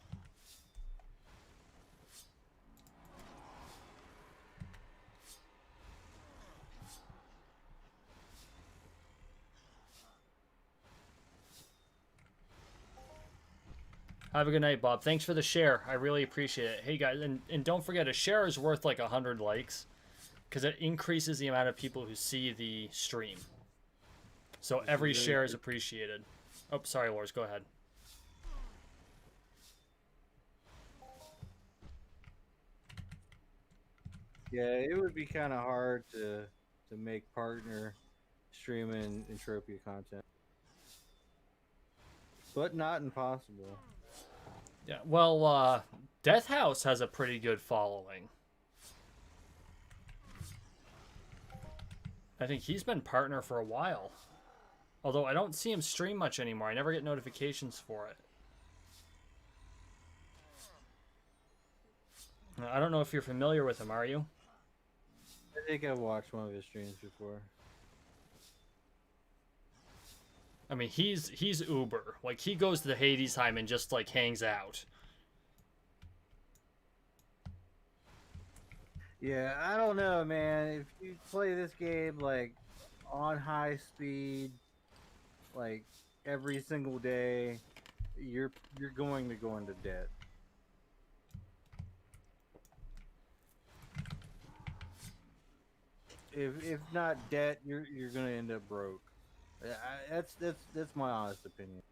Have a good night, Bob. Thanks for the share. I really appreciate it. Hey, guys, and don't forget, a share is worth like 100 likes because it increases the amount of people who see the stream. So every share is appreciated. Oh, sorry, Lors. Go ahead. Yeah, it would be kind of hard to make partner streaming Entropia content, but not impossible. Yeah, well, Death House has a pretty good following. I think he's been partner for a while. Although I don't see him stream much anymore. I never get notifications for it. I don't know if you're familiar with him, are you? I think I've watched one of his streams before. I mean, he's uber. Like, he goes to the Hadesheim and just, like, hangs out. Yeah, I don't know, man. If you play this game like on high speed, like every single day, you're going to go into debt. If not debt, you're gonna end up broke. That's my honest opinion.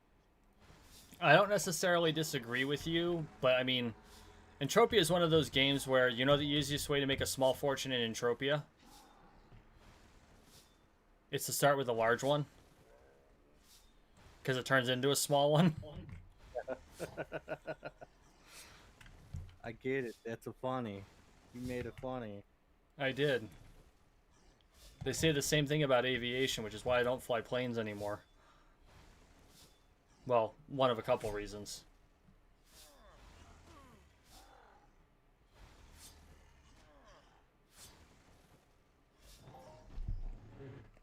I don't necessarily disagree with you, but I mean, Entropia is one of those games where, you know, the easiest way to make a small fortune in Entropia? It's to start with a large one. Because it turns into a small one. I get it. That's a funny. You made it funny. I did. They say the same thing about aviation, which is why I don't fly planes anymore. Well, one of a couple reasons.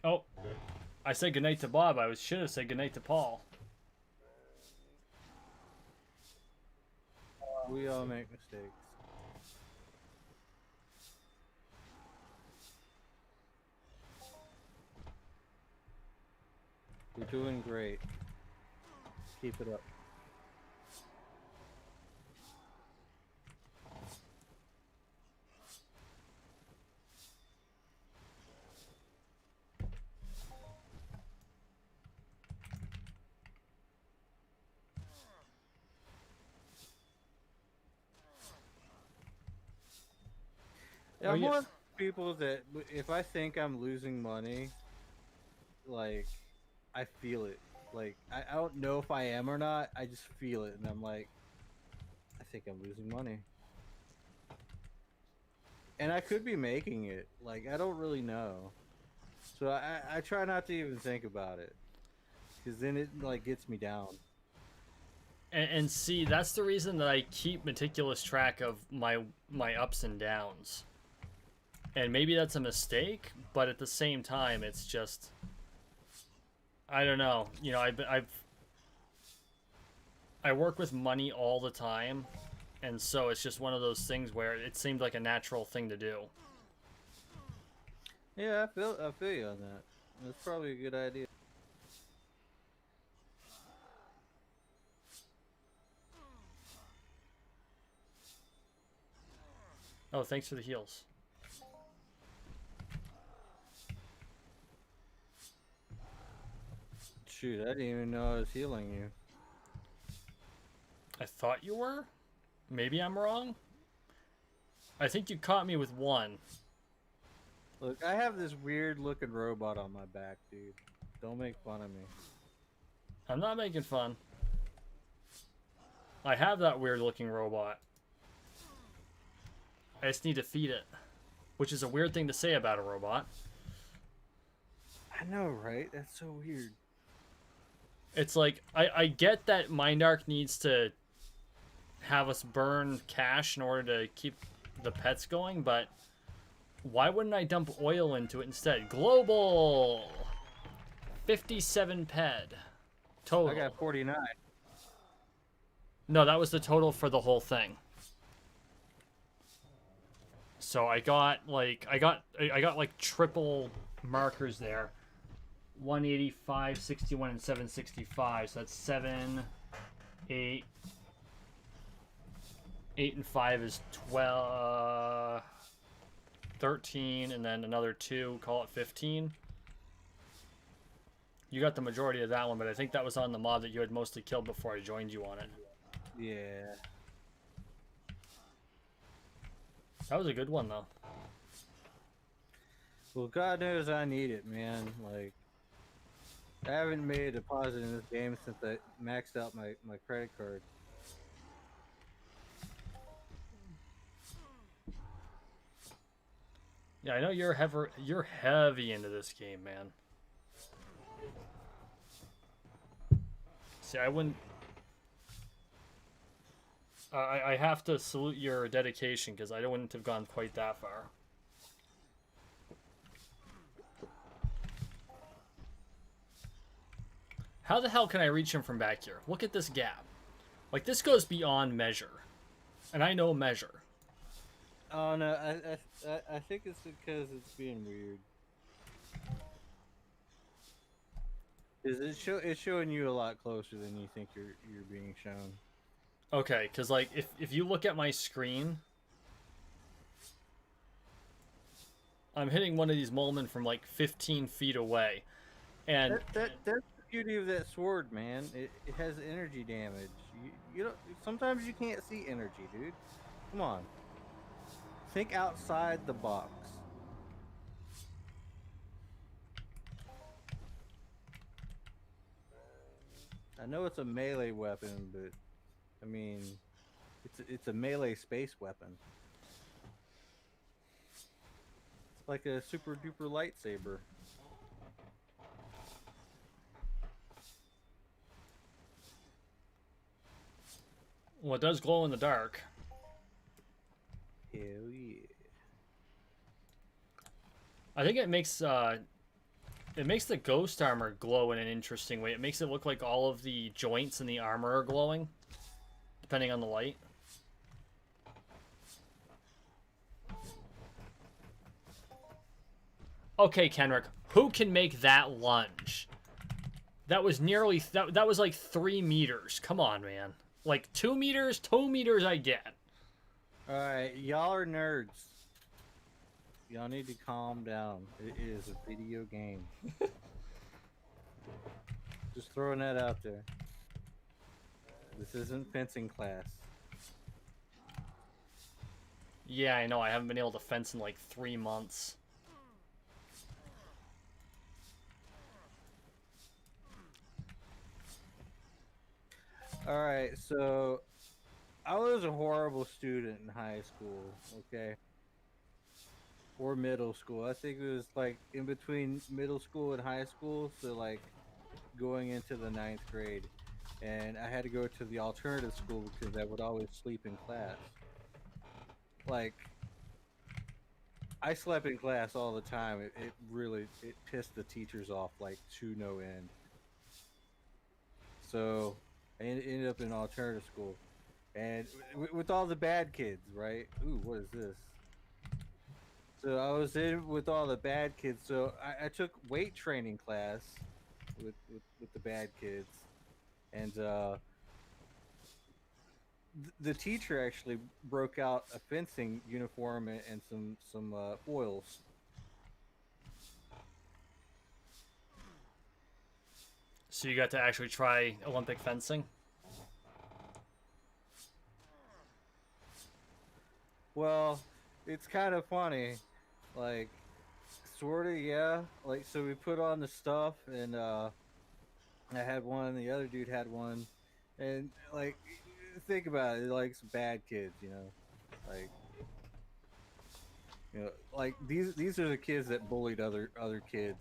Oh, I said goodnight to Bob. I should have said goodnight to Paul. We all make mistakes. You're doing great. Keep it up. Yeah, I'm one of the people that if I think I'm losing money, like I feel it. Like I don't know if I am or not. I just feel it, and I'm like, I think I'm losing money, and I could be making it. Like I don't really know, so I try not to even think about it, because then it like gets me down. And see, that's the reason that I keep meticulous track of my ups and downs. And maybe that's a mistake, but at the same time, it's just, I don't know. You know, I work with money all the time, and so it's just one of those things where it seemed like a natural thing to do. Yeah, I feel you on that. That's probably a good idea. Oh, thanks for the heals. Shoot, I didn't even know I was healing you. I thought you were? Maybe I'm wrong? I think you caught me with one. Look, I have this weird looking robot on my back, dude. Don't make fun of me. I'm not making fun. I have that weird looking robot. I just need to feed it. Which is a weird thing to say about a robot. I know, right? That's so weird. It's like, I get that Mindark needs to have us burn cash in order to keep the pets going, but why wouldn't I dump oil into it instead? Global! 57 ped. Total. I got 49. No, that was the total for the whole thing. So I got like triple markers there. 185, 61, and 765. So that's 7, 8. 8 and 5 is 12, 13, and then another 2, call it 15. You got the majority of that one, but I think that was on the mob that you had mostly killed before I joined you on it. Yeah. That was a good one, though. Well, God knows I need it, man. Like, I haven't made a deposit in this game since I maxed out my credit card. Yeah, I know you're heavy into this game, man. See, I wouldn't... I have to salute your dedication, because I wouldn't have gone quite that far. How the hell can I reach him from back here? Look at this gap. Like, this goes beyond measure. And I know measure. Oh no, I think it's because it's being weird. Is it's showing you a lot closer than you think you're being shown. Okay, because, like, if you look at my screen, I'm hitting one of these Molmen from, like, 15 feet away. And That's the beauty of that sword, man. It has energy damage. You don't. Sometimes you can't see energy, dude. Come on. Think outside the box. I know it's a melee weapon, but I mean, it's a melee space weapon. It's like a super duper lightsaber. well, it does glow in the dark. Hell yeah. I think it makes the ghost armor glow in an interesting way. It makes it look like all of the joints in the armor are glowing, depending on the light. Okay, Kenrick, who can make that lunge? That was nearly that was like 3 meters. Come on, man. Like 2 meters, 2 meters I get. All right, y'all are nerds. Y'all need to calm down. It is a video game. Just throwing that out there. This isn't fencing class. Yeah, I know. I haven't been able to fence in like 3 months. All right, so I was a horrible student in high school, okay? Or middle school. I think it was like in between middle school and high school, so like going into the 9th grade. And I had to go to the alternative school because I would always sleep in class. Like, I slept in class all the time. It really it pissed the teachers off like to no end. So I ended up in alternative school, and with all the bad kids, right? Ooh, what is this? So I was in with all the bad kids. So I took weight training class with the bad kids, and the teacher actually broke out a fencing uniform and some foils. So you got to actually try Olympic fencing? Well, it's kind of funny, like sort of, yeah. Like, so we put on the stuff, and I had one, the other dude had one, and like, think about it, like some bad kids, like like these are the kids that bullied other kids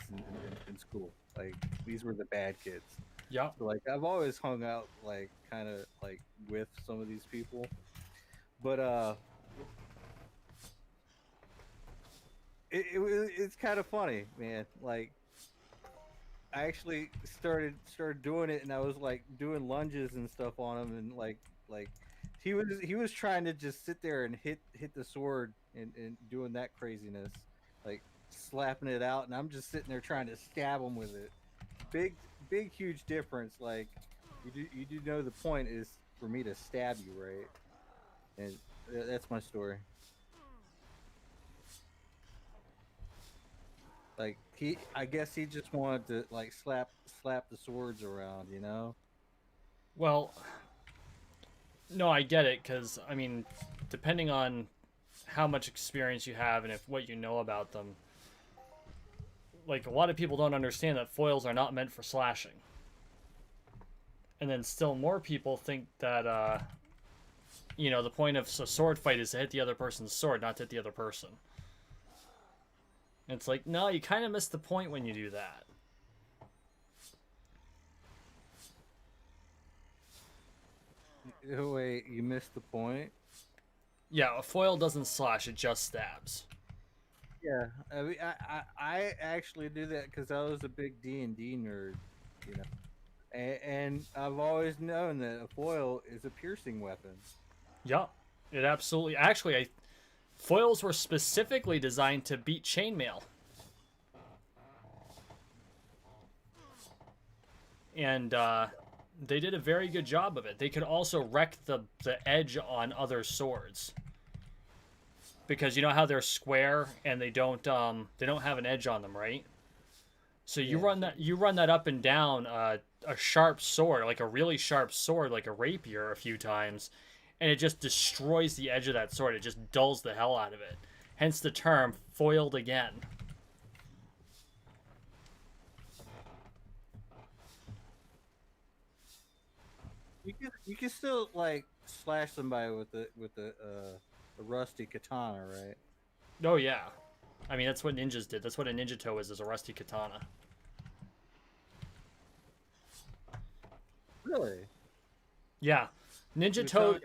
in school. Like, these were the bad kids. Yeah. So, like, I've always hung out like kind of like with some of these people, but it's kind of funny, man. Like, I actually started doing it, and I was like doing lunges and stuff on him, and like he was trying to just sit there and hit the sword and doing that craziness, like slapping it out, and I'm just sitting there trying to stab him with it. Big huge difference. Like, you do know the point is for me to stab you, right? And that's my story. Like, I guess he just wanted to like slap the swords around, you know? Well, no, I get it, because, I mean, depending on how much experience you have and if what you know about them, like, a lot of people don't understand that foils are not meant for slashing. And then still more people think that, the point of a sword fight is to hit the other person's sword, not to hit the other person. And it's like, no, you kind of miss the point when you do that. Wait, you missed the point. Yeah, a foil doesn't slash, it just stabs. Yeah, I mean, I actually do that because I was a big D&D nerd, you know. And I've always known that a foil is a piercing weapon. Yup. It absolutely. Actually, foils were specifically designed to beat chainmail. And they did a very good job of it. They could also wreck the edge on other swords. Because you know how they're square and they don't have an edge on them, right? So you run that up and down a sharp sword, like a really sharp sword, like a rapier, a few times, and it just destroys the edge of that sword. It just dulls the hell out of it. Hence the term foiled again. You can still like slash somebody with a rusty katana, right? Oh yeah, I mean that's what ninjas did. That's what a ninja toe is a rusty katana. Really? Yeah, ninja toe.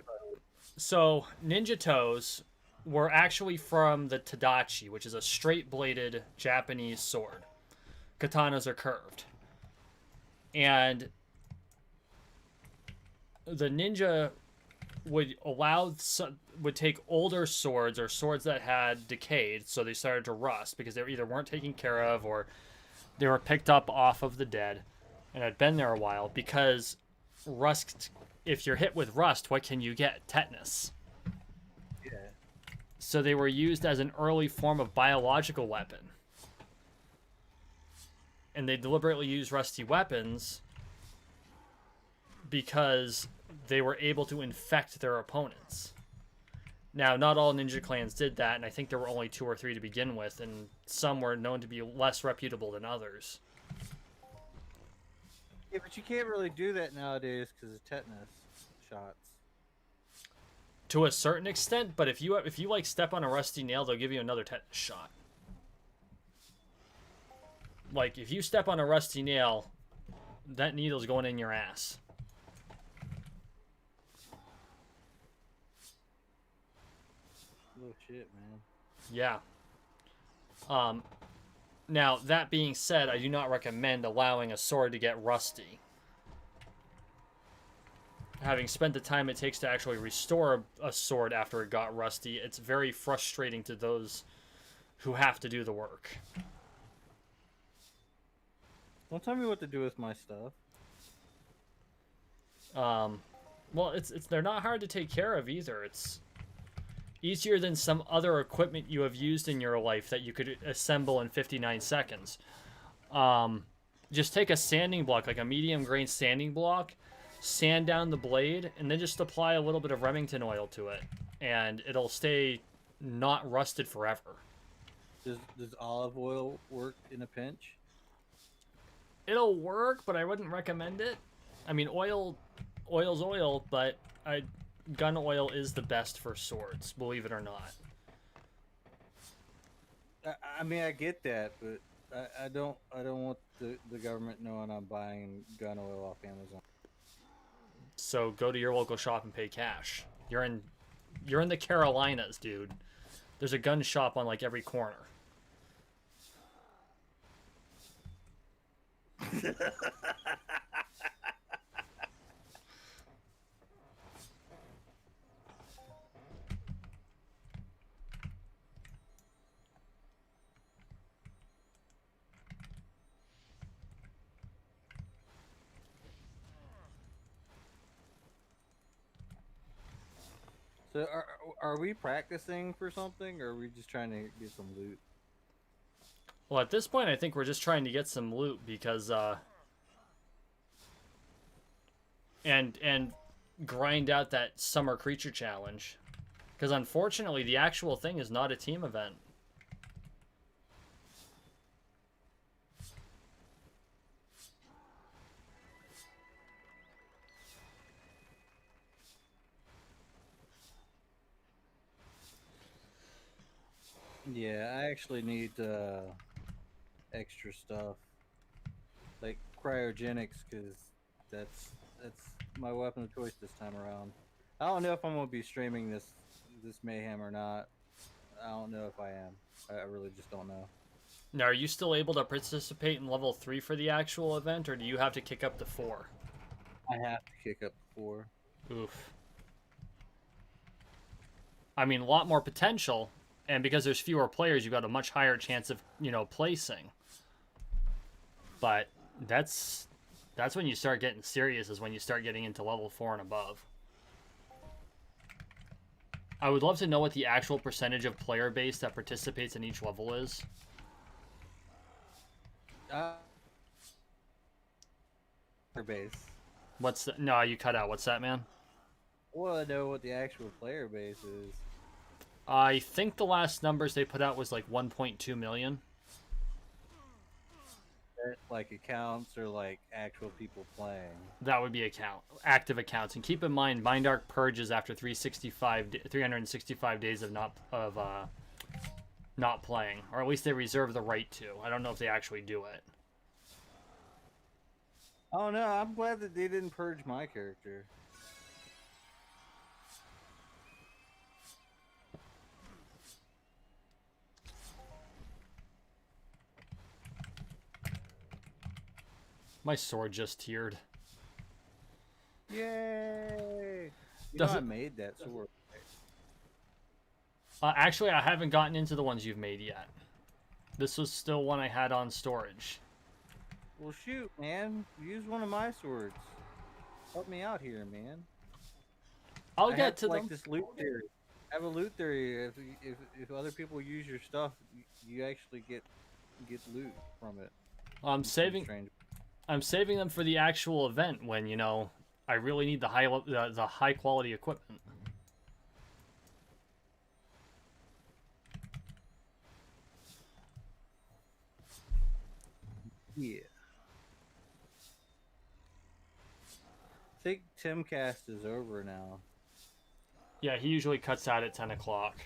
So ninja toes were actually from the Tadachi, which is a straight-bladed Japanese sword. Katanas are curved, and the ninja would take older swords or swords that had decayed, so they started to rust because they either weren't taken care of or they were picked up off of the dead and had been there a while. Because rust, if you're hit with rust, what can you get? Tetanus. Yeah. So they were used as an early form of biological weapon, and they deliberately used rusty weapons because they were able to infect their opponents. Now, not all ninja clans did that, and I think there were only 2 or 3 to begin with, and some were known to be less reputable than others. Yeah, but you can't really do that nowadays because of tetanus shots. To a certain extent, but if you like step on a rusty nail, they'll give you another tetanus shot. Like if you step on a rusty nail, that needle's going in your ass. Oh shit, man. Yeah. Now, that being said, I do not recommend allowing a sword to get rusty. Having spent the time it takes to actually restore a sword after it got rusty, it's very frustrating to those who have to do the work. Don't tell me what to do with my stuff. Well, they're not hard to take care of either. It's easier than some other equipment you have used in your life that you could assemble in 59 seconds. Just take a sanding block, like a medium grain sanding block, sand down the blade, and then just apply a little bit of Remington oil to it, and it'll stay not rusted forever. Does olive oil work in a pinch? It'll work, but I wouldn't recommend it. I mean, oil's oil, but gun oil is the best for swords, believe it or not. I mean, I get that, but I don't want the government knowing I'm buying gun oil off Amazon. So go to your local shop and pay cash. You're in the Carolinas, dude. There's a gun shop on like every corner. So are we practicing for something, or are we just trying to get some loot? Well, at this point, I think we're just trying to get some loot because and grind out that summer creature challenge. Because unfortunately, the actual thing is not a team event. Yeah, I actually need extra stuff, like cryogenics, because that's my weapon of choice this time around. I don't know if I'm gonna be streaming this mayhem or not. I don't know if I am. I really just don't know. Now, are you still able to participate in level 3 for the actual event, or do you have to kick up to 4? I have to kick up the 4. Oof. I mean, a lot more potential, and because there's fewer players, you've got a much higher chance of, you know, placing. But that's when you start getting serious, is when you start getting into level 4 and above. I would love to know what the actual percentage of player base that participates in each level is. Base. What's the... No, you cut out. What's that, man? I want to know what the actual player base is. I think the last numbers they put out was like 1.2 million. Like accounts or like actual people playing? That would be active accounts. And keep in mind, Mindark purges after 365 days of not playing, or at least they reserve the right to. I don't know if they actually do it. Oh no, I'm glad that they didn't purge my character. My sword just tiered. Yay! You know, I made that sword. Actually, I haven't gotten into the ones you've made yet. This was still one I had on storage. Well, shoot, man. Use one of my swords. Help me out here, man. I'll get to like them. this loot theory. I have a loot theory. If other people use your stuff, you actually get loot from it. I'm saving them for the actual event when, you know, I really need the high quality equipment. Yeah. I think Timcast is over now. Yeah, he usually cuts out at 10 o'clock.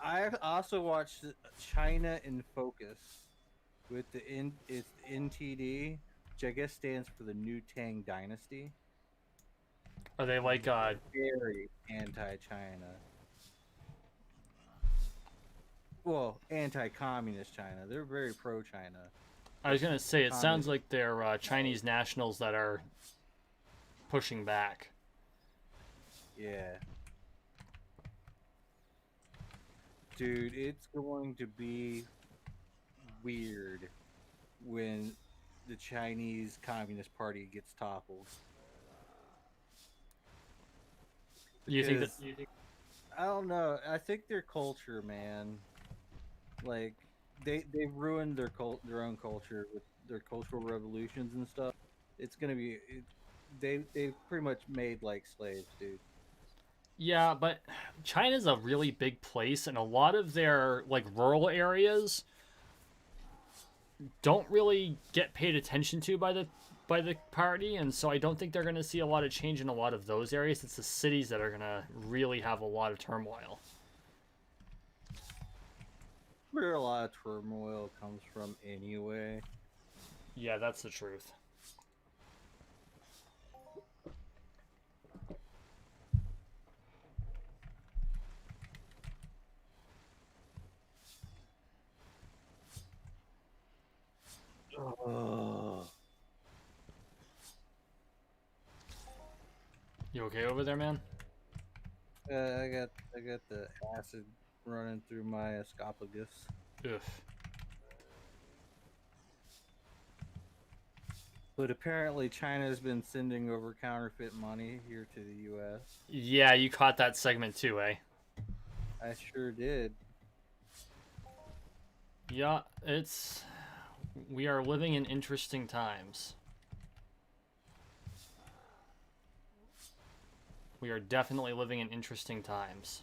I also watched China in Focus with it's NTD, which I guess stands for the New Tang Dynasty. Are they like very anti-China? Well, anti-communist China. They're very pro-China. I was gonna say, it sounds like they're Chinese nationals that are pushing back. Yeah. Dude, it's going to be weird when the Chinese Communist Party gets toppled. You think that? I don't know. I think their culture, man. Like they've ruined their own culture with their cultural revolutions and stuff. It's gonna be they've pretty much made like slaves, dude. Yeah, but China's a really big place, and a lot of their like rural areas don't really get paid attention to by the party, and so I don't think they're going to see a lot of change in a lot of those areas. It's the cities that are going to really have a lot of turmoil. Where a lot of turmoil comes from anyway. Yeah, that's the truth. You okay over there, man? I got the acid running through my esophagus. Ugh. But apparently China's been sending over counterfeit money here to the U.S. Yeah, you caught that segment too, eh? I sure did. Yeah, we are living in interesting times. We are definitely living in interesting times.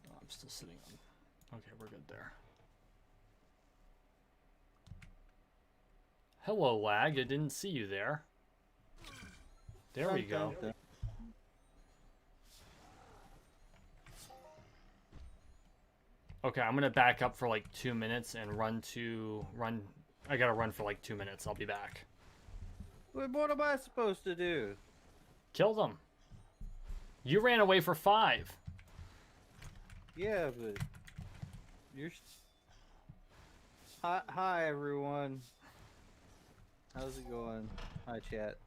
I'm still sitting on. Okay, we're good there. Hello, lag. I didn't see you there. There we go. Okay, I'm gonna back up for like 2 minutes and run. I gotta run for like 2 minutes. I'll be back. What am I supposed to do? Kill them. You ran away for 5. Yeah, but you're. Hi everyone. How's it going? Hi chat.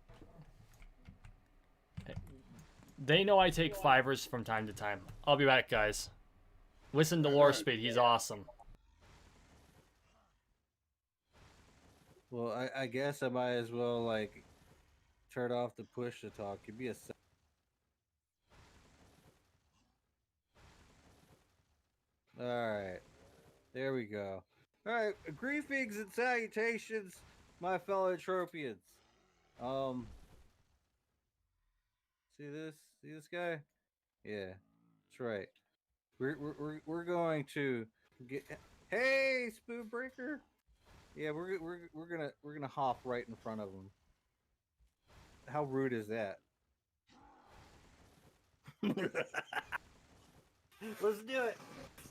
They know I take 5ers from time to time. I'll be back, guys. Listen to Lore Speed. He's awesome. Well, I guess I might as well like turn off the push to talk. Give me a sec. All right, there we go. All right, greetings and salutations, my fellow Entropians. See this? See this guy? Yeah, that's right. We're going to get. Hey, Spoonbreaker. Yeah, we're gonna hop right in front of him. How rude is that? Let's do it.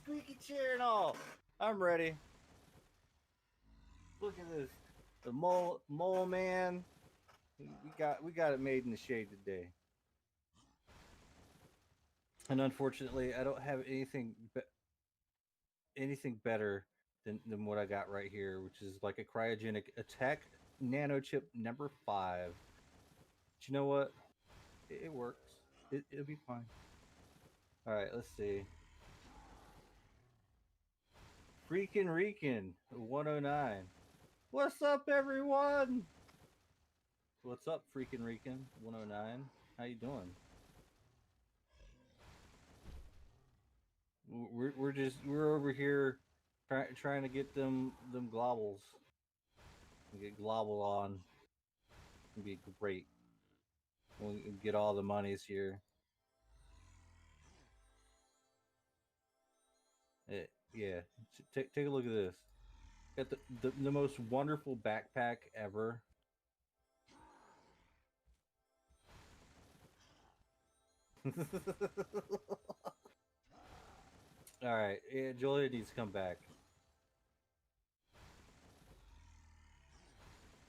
Squeaky chair and all. I'm ready. Look at this. The mole man. We got it made in the shade today. And unfortunately, I don't have anything better than what I got right here, which is like a cryogenic attack nano chip number 5. But you know what? It works. It'll be fine. All right, let's see. Freaking Rican 109. What's up, everyone? What's up, Freaking Rican 109? How you doing? We're over here trying to get them globbles. Get globble on. It'd be great. We'll get all the monies here. Yeah, take a look at this. Got the most wonderful backpack ever. All right, yeah, Julia needs to come back.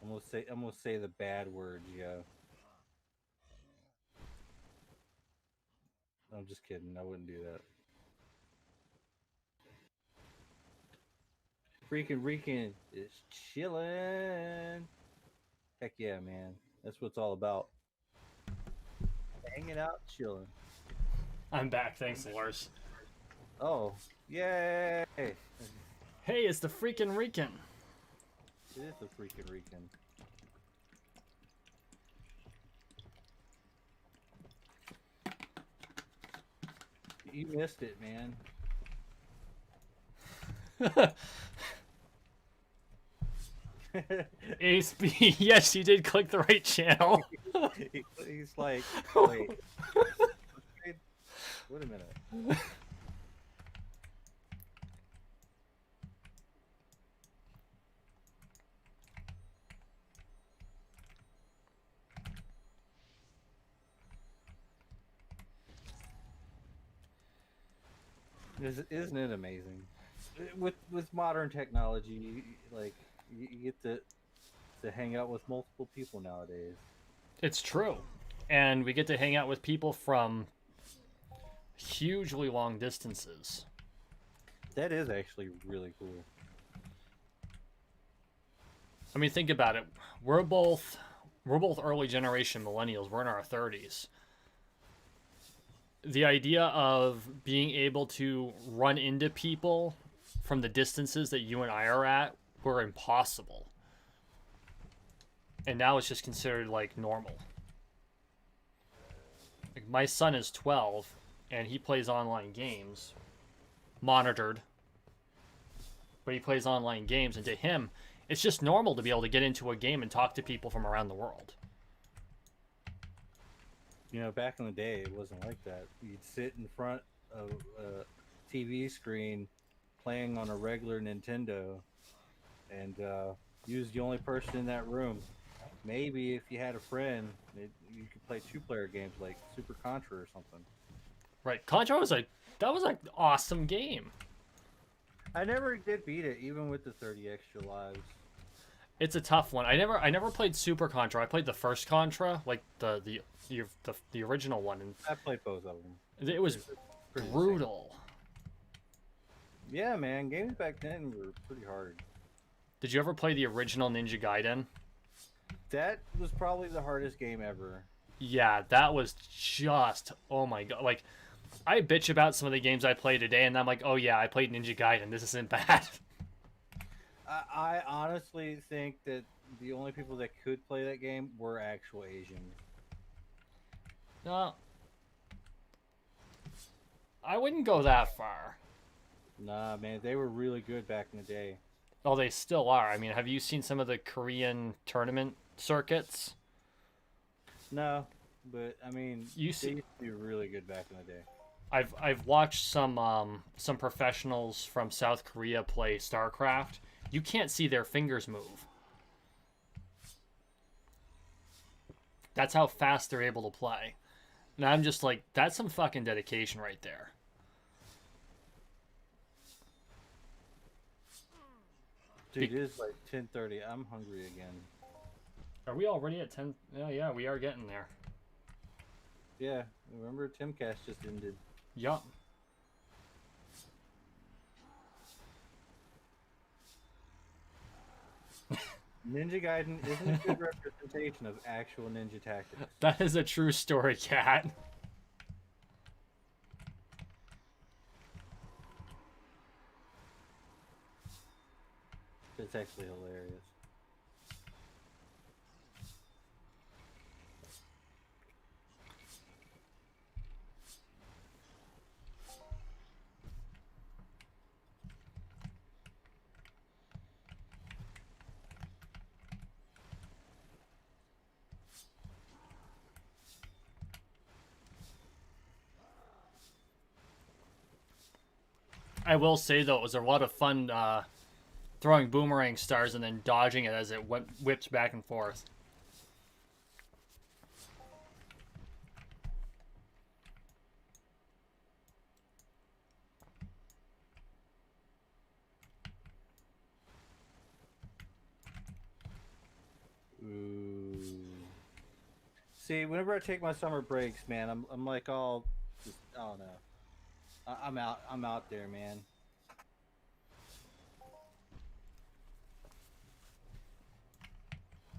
I'm gonna say the bad words, yo. I'm just kidding. I wouldn't do that. Freaking Rican is chilling. Heck yeah, man. That's what it's all about. Hanging out, chilling. I'm back. Thanks, Lars. Oh, yay! Hey, it's the freaking Rican. It is a freaking Rican. You missed it, man. Ace B, yes, you did click the right channel. He's like, wait. Wait a minute. Isn't it amazing? With modern technology, like you get to hang out with multiple people nowadays. It's true. And we get to hang out with people from hugely long distances. That is actually really cool. I mean, think about it. We're both early generation millennials. We're in our 30s. The idea of being able to run into people from the distances that you and I are at were impossible. And now it's just considered like normal. Like, my son is 12 and he plays online games, monitored. But he plays online games, and to him, it's just normal to be able to get into a game and talk to people from around the world. You know, back in the day, it wasn't like that. You'd sit in front of a TV screen playing on a regular Nintendo, and You was the only person in that room. Maybe if you had a friend, you could play 2-player games like Super Contra or something. Right, Contra was that was an awesome game. I never did beat it, even with the 30 extra lives. It's a tough one. I never played Super Contra. I played the first Contra, like the original one, and I played both of them. it was Pretty brutal. Yeah, man, games back then were pretty hard. Did you ever play the original Ninja Gaiden? That was probably the hardest game ever. Yeah, that was just, oh my god. Like, I bitch about some of the games I play today, and I'm like, oh yeah, I played Ninja Gaiden. This isn't bad. I honestly think that the only people that could play that game were actual Asians. No, I wouldn't go that far. Nah, man, they were really good back in the day. Oh, they still are. I mean, have you seen some of the Korean tournament circuits? No, but I mean, You they see, used to be really good back in the day. I've watched some professionals from South Korea play StarCraft. You can't see their fingers move. That's how fast they're able to play. And I'm just like, that's some fucking dedication right there. Dude, it is like 10:30. I'm hungry again. Are we already at 10? Yeah, we are getting there. Yeah, remember Timcast just ended. Yup. Ninja Gaiden isn't a good representation of actual ninja tactics. That is a true story, Cat. It's actually hilarious. I will say, though, it was a lot of fun throwing boomerang stars and then dodging it as it whipped back and forth. Ooh. See, whenever I take my summer breaks, man, I'm like all, just, I don't know. I'm out there, man.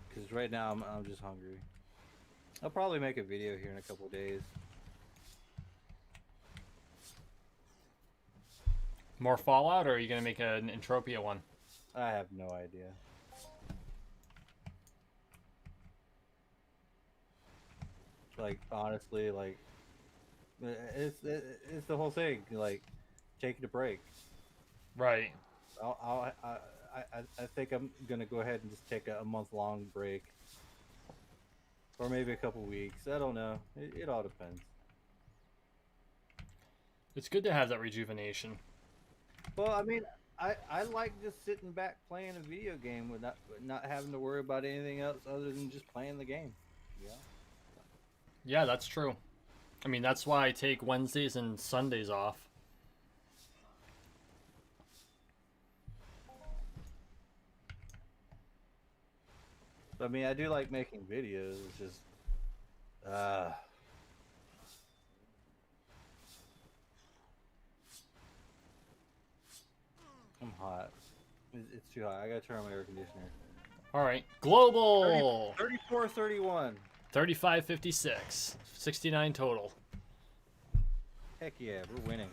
Because right now I'm just hungry. I'll probably make a video here in a couple days. More Fallout, or are you going to make an Entropia one? I have no idea. Like, honestly, like, it's the whole thing. Like, taking a break. Right. I think I'm gonna go ahead and just take a month-long break, or maybe a couple weeks. I don't know. It all depends. It's good to have that rejuvenation. Well, I mean, I like just sitting back playing a video game with not having to worry about anything else other than just playing the game. Yeah. Yeah, that's true. I mean, that's why I take Wednesdays and Sundays off. I mean, I do like making videos. It's just, I'm hot. It's too hot. I gotta turn on my air conditioner. All right. Global! 34-31. 35-56. 69 total. Heck yeah, we're winning.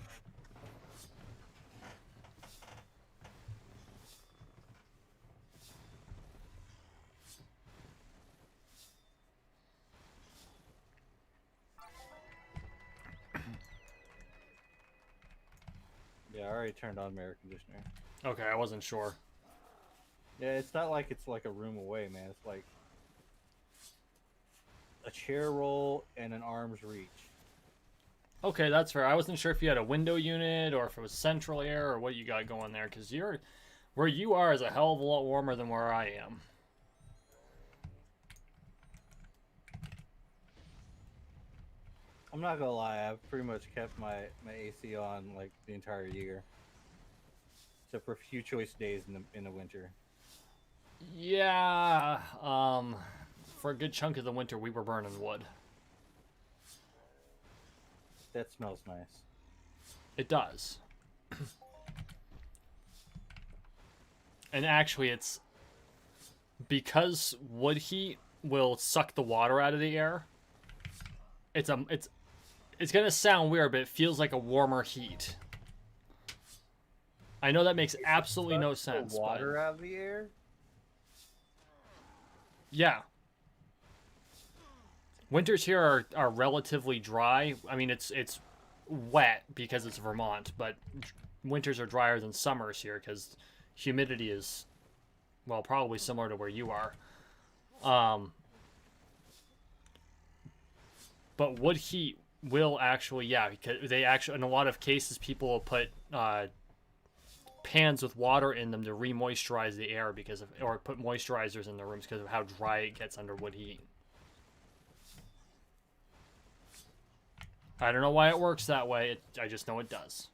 Yeah, I already turned on my air conditioner. Okay, I wasn't sure. Yeah, it's not like it's like a room away, man. It's like a chair roll and an arm's reach. Okay, that's fair. I wasn't sure if you had a window unit or if it was central air or what you got going there, because Where you are is a hell of a lot warmer than where I am. I'm not gonna lie, I've pretty much kept my AC on like the entire year, except for a few choice days in the winter. Yeah, for a good chunk of the winter, we were burning wood. That smells nice. It does. And actually, it's because wood heat will suck the water out of the air. It's gonna sound weird, but it feels like a warmer heat. I know that makes absolutely no sense. The water but... out of the air. Yeah. Winters here are relatively dry. I mean, it's wet because it's Vermont, but winters are drier than summers here because humidity is, well, probably similar to where you are. But wood heat will actually, yeah, because they actually, in a lot of cases, people will put pans with water in them to re-moisturize the air or put moisturizers in the rooms because of how dry it gets under wood heat. I don't know why it works that way. I just know it does.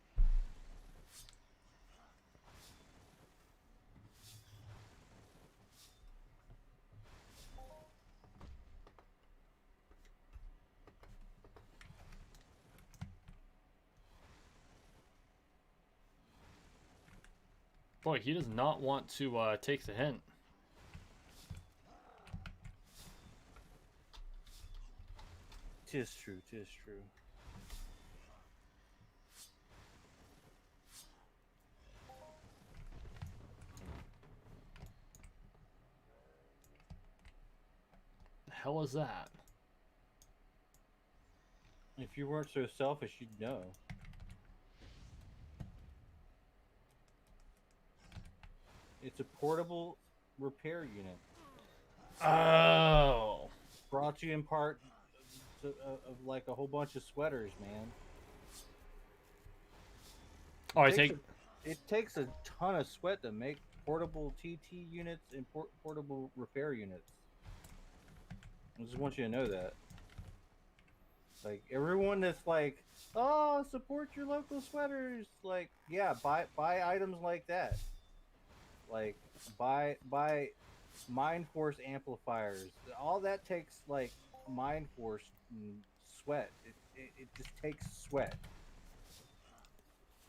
Boy, he does not want to take the hint. Tis true. Tis true. The hell is that? If you weren't so selfish, you'd know. It's a portable repair unit. Oh. Brought you in part of like a whole bunch of sweaters, man. Oh, It takes a ton of sweat to make portable TT units and portable repair units. I just want you to know that. Like everyone that's like, oh, support your local sweaters. Like, yeah, buy items like that. Like buy Mind Force amplifiers. All that takes like Mind Force and sweat. It just takes sweat.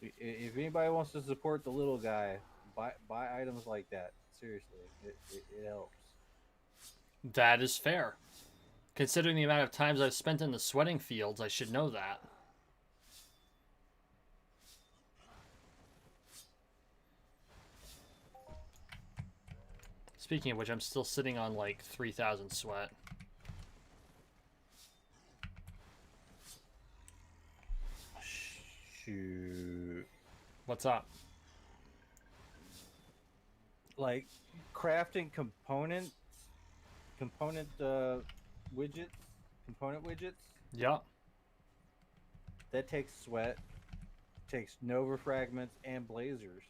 If anybody wants to support the little guy, buy items like that. Seriously, it helps. That is fair. Considering the amount of times I've spent in the sweating fields, I should know that. Speaking of which, I'm still sitting on like 3,000 sweat. Shoot. What's up? Like crafting component widgets. Yep. That takes sweat. Takes Nova fragments and blazers.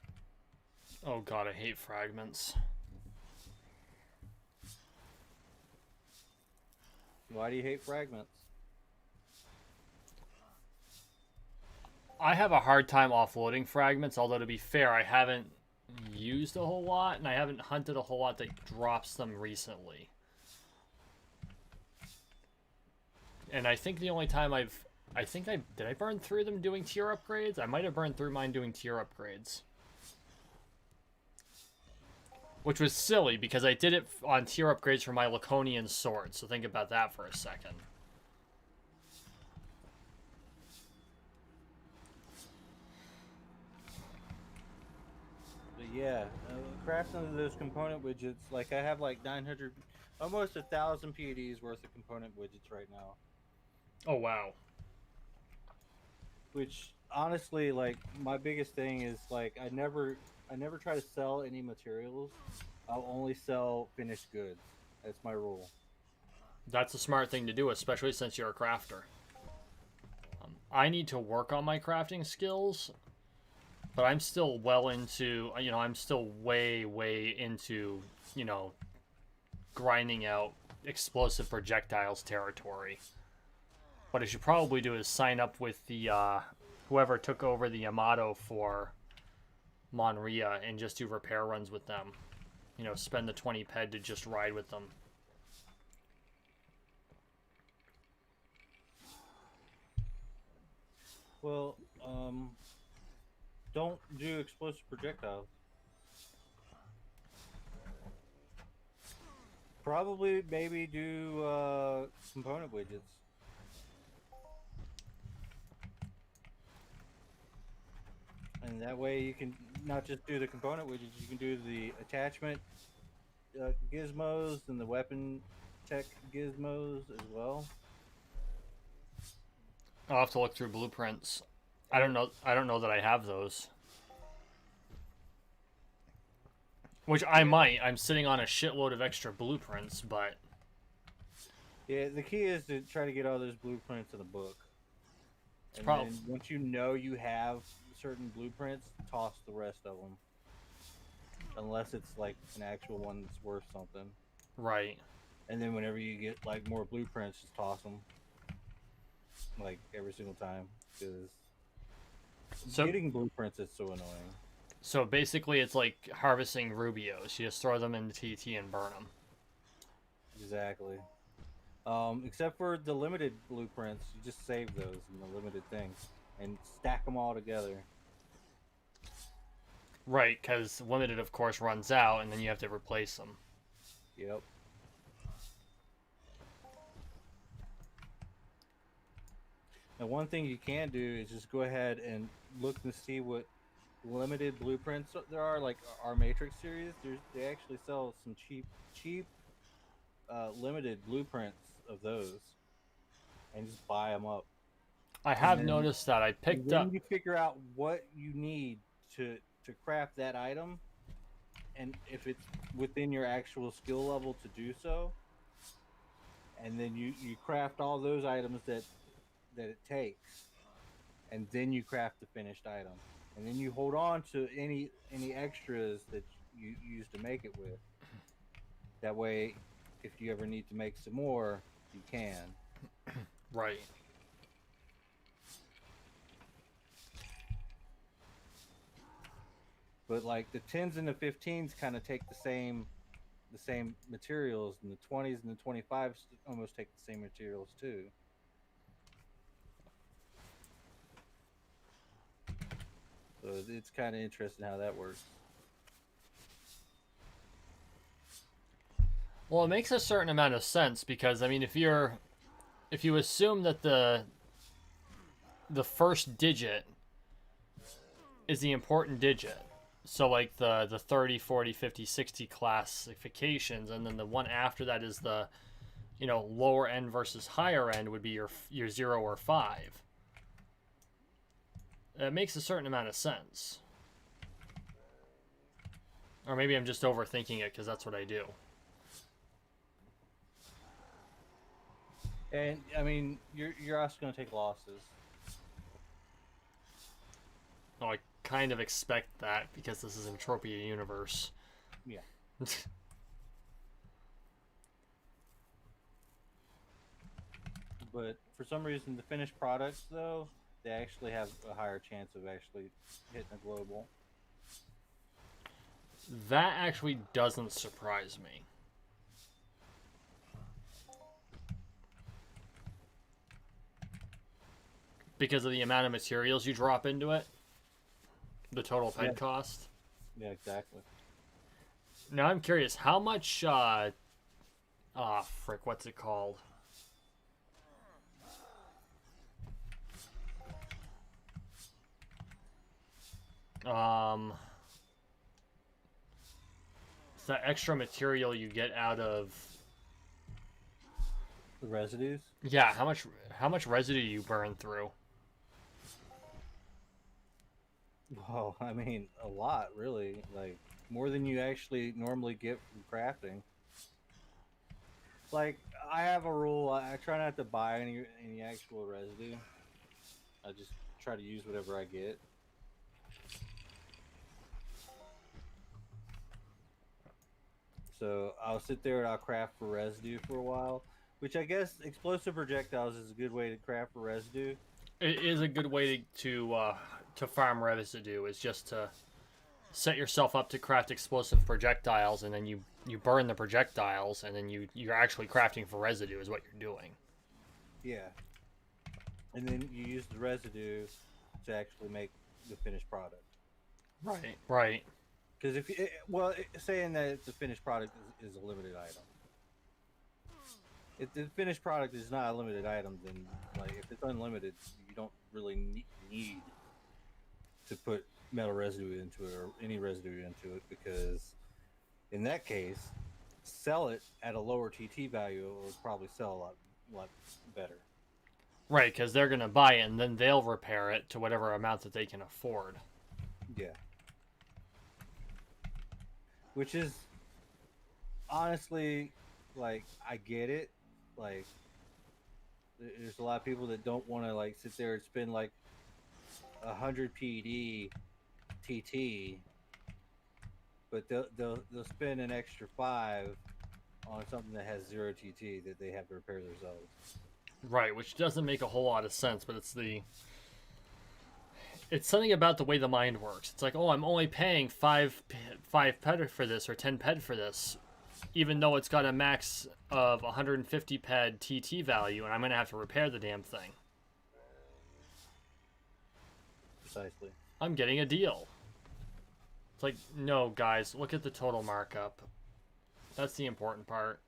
Oh god, I hate fragments. Why do you hate fragments? I have a hard time offloading fragments, although to be fair, I haven't used a whole lot, and I haven't hunted a whole lot that drops them recently. And I think the only time did I burn through them doing tier upgrades? I might have burned through mine doing tier upgrades. Which was silly, because I did it on tier upgrades for my Laconian sword, so think about that for a second. But yeah, crafting those component widgets, like I have like 900, almost 1,000 PDs worth of component widgets right now. Oh wow. Which honestly, like my biggest thing is like I never try to sell any materials. I'll only sell finished goods. That's my rule. That's a smart thing to do, especially since you're a crafter. I need to work on my crafting skills, But I'm still well into, I'm still way into, grinding out explosive projectiles territory. What I should probably do is sign up with the whoever took over the Yamato for Monria and just do repair runs with them. Spend the 20 ped to just ride with them. Well, don't do explosive projectiles. Probably, maybe do component widgets. And that way you can not just do the component widgets, you can do the attachment gizmos and the weapon tech gizmos as well. I'll have to look through blueprints. I don't know that I have those. Which I might. I'm sitting on a shitload of extra blueprints, but Yeah, the key is to try to get all those blueprints in the book. it's And probably then once you know you have certain blueprints, toss the rest of them. Unless it's like an actual one that's worth something. right. And then whenever you get like more blueprints, just toss them. Like every single time, because getting blueprints is so annoying. So basically, it's like harvesting Rubios. You just throw them into TT and burn them. Exactly. Except for the limited blueprints, you just save those in the limited things and stack them all together. Right, because limited, of course, runs out, and then you have to replace them. Yep. Now, one thing you can do is just go ahead and look and see what limited blueprints there are. Like our Matrix series, they actually sell some cheap limited blueprints of those, and just buy them up. I have noticed that. I picked up. Then you figure out what you need to craft that item, and if it's within your actual skill level to do so, and then you craft all those items that it takes, and then you craft the finished item, and then you hold on to any extras that you use to make it with. That way, if you ever need to make some more, you can. Right. But like the 10s and the 15s kind of take the same materials, and the 20s and the 25s almost take the same materials too. So it's kind of interesting how that works. Well, it makes a certain amount of sense because, I mean, if you assume that the first digit is the important digit, so like the 30, 40, 50, 60 classifications, and then the one after that is the, lower end versus higher end would be your 0 or 5. It makes a certain amount of sense. Or maybe I'm just overthinking it because that's what I do. And I mean, you're also going to take losses. Oh, I kind of expect that because this is an Entropia universe. Yeah. But for some reason, the finished products, though, they actually have a higher chance of actually hitting a global. That actually doesn't surprise me. Because of the amount of materials you drop into it? The total ped cost? Yeah, exactly. Now I'm curious, how much, frick, what's it called? It's that extra material you get out of... The residues? Yeah, how much residue you burn through? Well, I mean, a lot, really. Like, more than you actually normally get from crafting. Like, I have a rule. I try not to buy any actual residue. I just try to use whatever I get. So I'll sit there and I'll craft for residue for a while, which I guess explosive projectiles is a good way to craft for residue. It is a good way to farm residue. Is just to set yourself up to craft explosive projectiles, and then you burn the projectiles, and then you're actually crafting for residue is what you're doing. Yeah, and then you use the residue to actually make the finished product. Right. Right. Because if you, well, saying that it's a finished product is a limited item. If the finished product is not a limited item, then like if it's unlimited, you don't really need to put metal residue into it or any residue into it, because in that case, sell it at a lower TT value, it will probably sell a lot better. Right, because they're gonna buy it and then they'll repair it to whatever amount that they can afford. Yeah. Which is honestly, like, I get it. Like, there's a lot of people that don't want to like sit there and spend like 100 PD TT, but they'll spend an extra 5 on something that has 0 TT that they have to repair themselves. Right, which doesn't make a whole lot of sense, but it's something about the way the mind works. It's like, oh, I'm only paying 5 ped for this or 10 ped for this, even though it's got a max of 150 ped TT value, and I'm gonna have to repair the damn thing. Precisely. I'm getting a deal. It's like, no, guys, look at the total markup. That's the important part.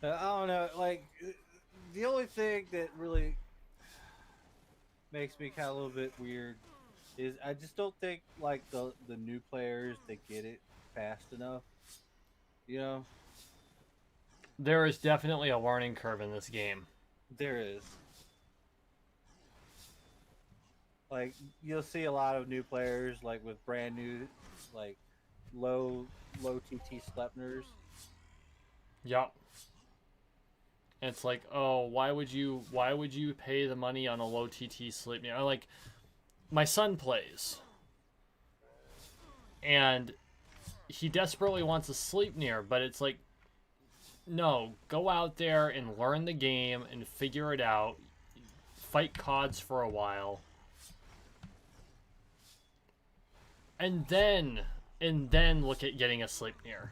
I don't know. Like, the only thing that really makes me kind of a little bit weird is I just don't think like the new players they get it fast enough. You know, There is definitely a learning curve in this game. there is. Like, you'll see a lot of new players like with brand new, like low TT Slepners. Yup. And it's like, oh, why would you pay the money on a low TT sleep? You know, like, my son plays, and he desperately wants a Sleipnir, but it's like, no, go out there and learn the game and figure it out. Fight CODs for a while, and then look at getting a Sleipnir.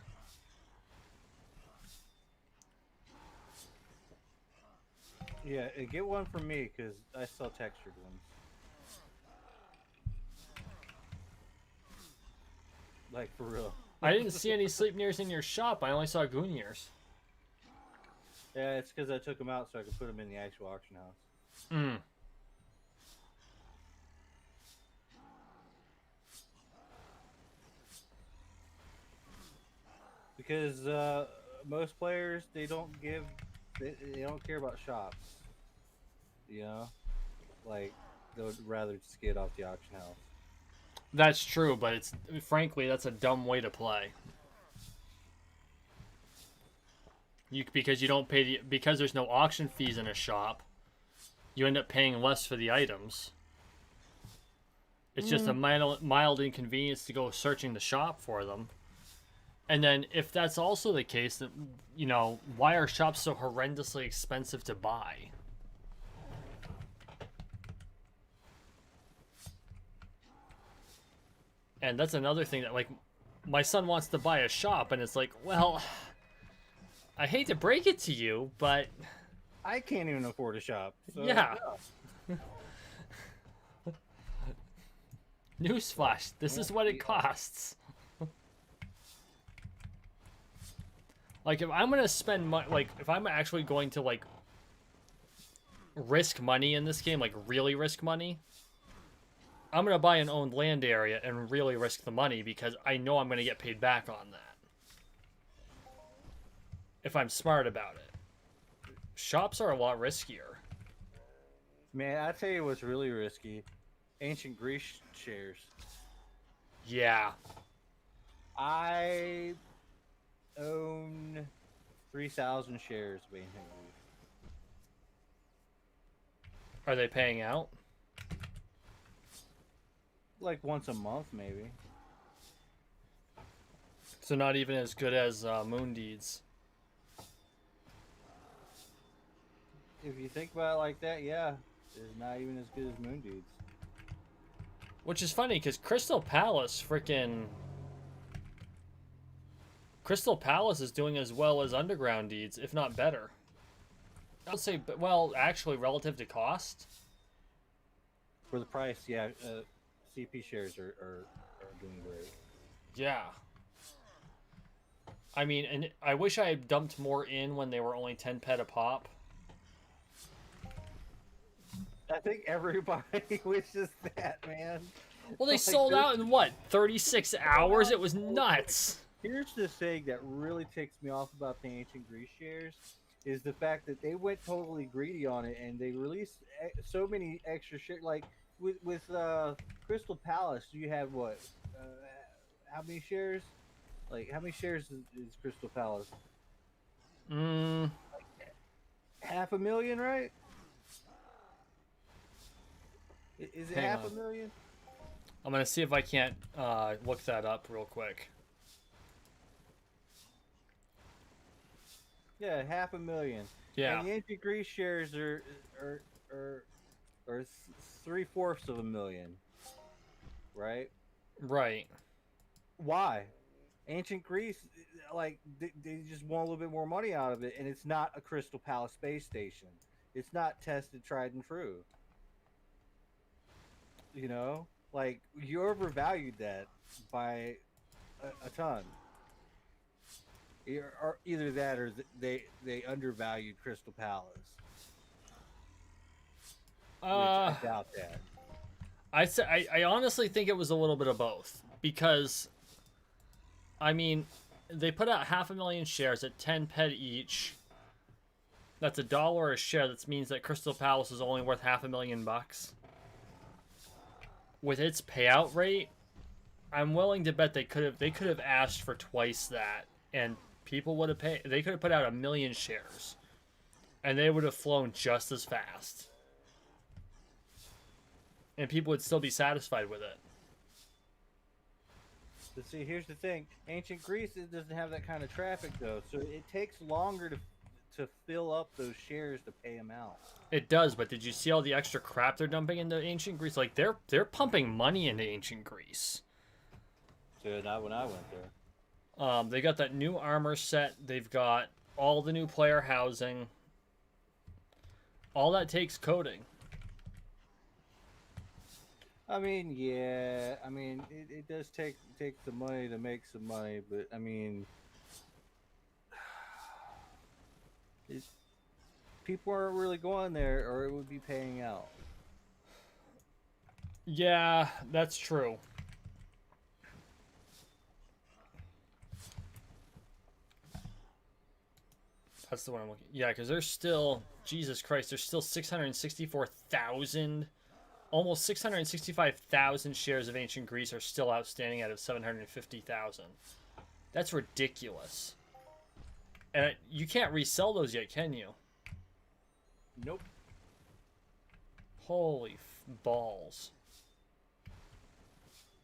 Yeah, get one from me because I sell textured ones. Like, for real. I didn't see any Sleipnirs in your shop. I only saw Goonirs. Yeah, it's because I took them out so I could put them in the actual auction house. Hmm. Because most players they don't care about shops. You know, like they would rather just get off the auction house. That's true, but it's frankly that's a dumb way to play. Because you don't pay because there's no auction fees in a shop, you end up paying less for the items. It's just a mild inconvenience to go searching the shop for them. And then if that's also the case, then, you know, why are shops so horrendously expensive to buy? And that's another thing that, like, my son wants to buy a shop, and it's like, well, I hate to break it to you, but I can't even afford a shop. So, yeah. Newsflash, this is what it costs. Like, if I'm gonna spend money, like, if I'm actually going to, like, risk money in this game, like, really risk money, I'm gonna buy an owned land area and really risk the money because I know I'm gonna get paid back on that. If I'm smart about it. Shops are a lot riskier. Man, I tell you what's really risky: ancient Greece shares. Yeah. I own 3,000 shares of ancient Greece. Are they paying out? like once a month, maybe. So not even as good as Moon Deeds. If you think about it like that, yeah, it's not even as good as Moon Deeds. Which is funny because Crystal Palace is doing as well as Underground Deeds, if not better. I'll say, well, actually, relative to cost. For the price, yeah, CP shares are doing great. Yeah. I mean, and I wish I had dumped more in when they were only 10 pet a pop. I think everybody wishes that, man. Well, they Like, sold out in what, 36 hours? It was nuts. Here's the thing that really ticks me off about the Ancient Greece shares is the fact that they went totally greedy on it and they released so many extra shares. Like with Crystal Palace, you have what? How many shares? Like how many shares is Crystal Palace? Mm, 500,000, right? Is it hang half on. a million? I'm going to see if I can't look that up real quick. Yeah, 500,000. Yeah. And the Ancient Greece shares are 3/4 of a million, right? Right. Why? Ancient Greece, like they just want a little bit more money out of it, and it's not a Crystal Palace space station. It's not tested, tried, and true. You know, like you overvalued that by a ton. Or either that, or they undervalued Crystal Palace. Which I doubt that. I honestly think it was a little bit of both because, I mean, they put out 500,000 shares at 10 pet each. That's $1 a share. That means that Crystal Palace is only worth $500,000. With its payout rate, I'm willing to bet they could have asked for twice that, and people would have paid. They could have put out 1,000,000 shares, and they would have flown just as fast, and people would still be satisfied with it. But see, here's the thing: Ancient Greece, it doesn't have that kind of traffic though, so it takes longer to fill up those shares to pay them out. It does, but did you see all the extra crap they're dumping into Ancient Greece? Like they're pumping money into Ancient Greece. So not when I went there. They got that new armor set. They've got all the new player housing. All that takes coding. I mean, yeah. I mean, it does take some money to make some money, but I mean, people aren't really going there, or it would be paying out. Yeah, that's true. That's the one I'm looking. Yeah, because there's still, Jesus Christ, there's still 664,000, almost 665,000 shares of Ancient Greece are still outstanding out of 750,000. That's ridiculous. And you can't resell those yet, can you? Nope. Holy balls.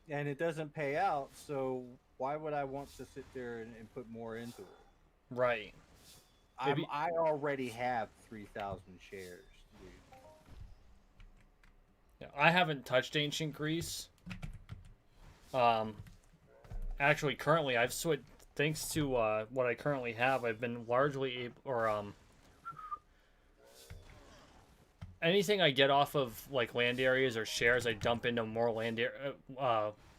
And it doesn't pay out, so why would I want to sit there and put more into it? Right. I already have 3,000 shares, dude. Yeah, I haven't touched Ancient Greece. Actually, currently, I've switched, thanks to what I currently have, I've been largely able, or anything I get off of like land areas or shares, I dump into more land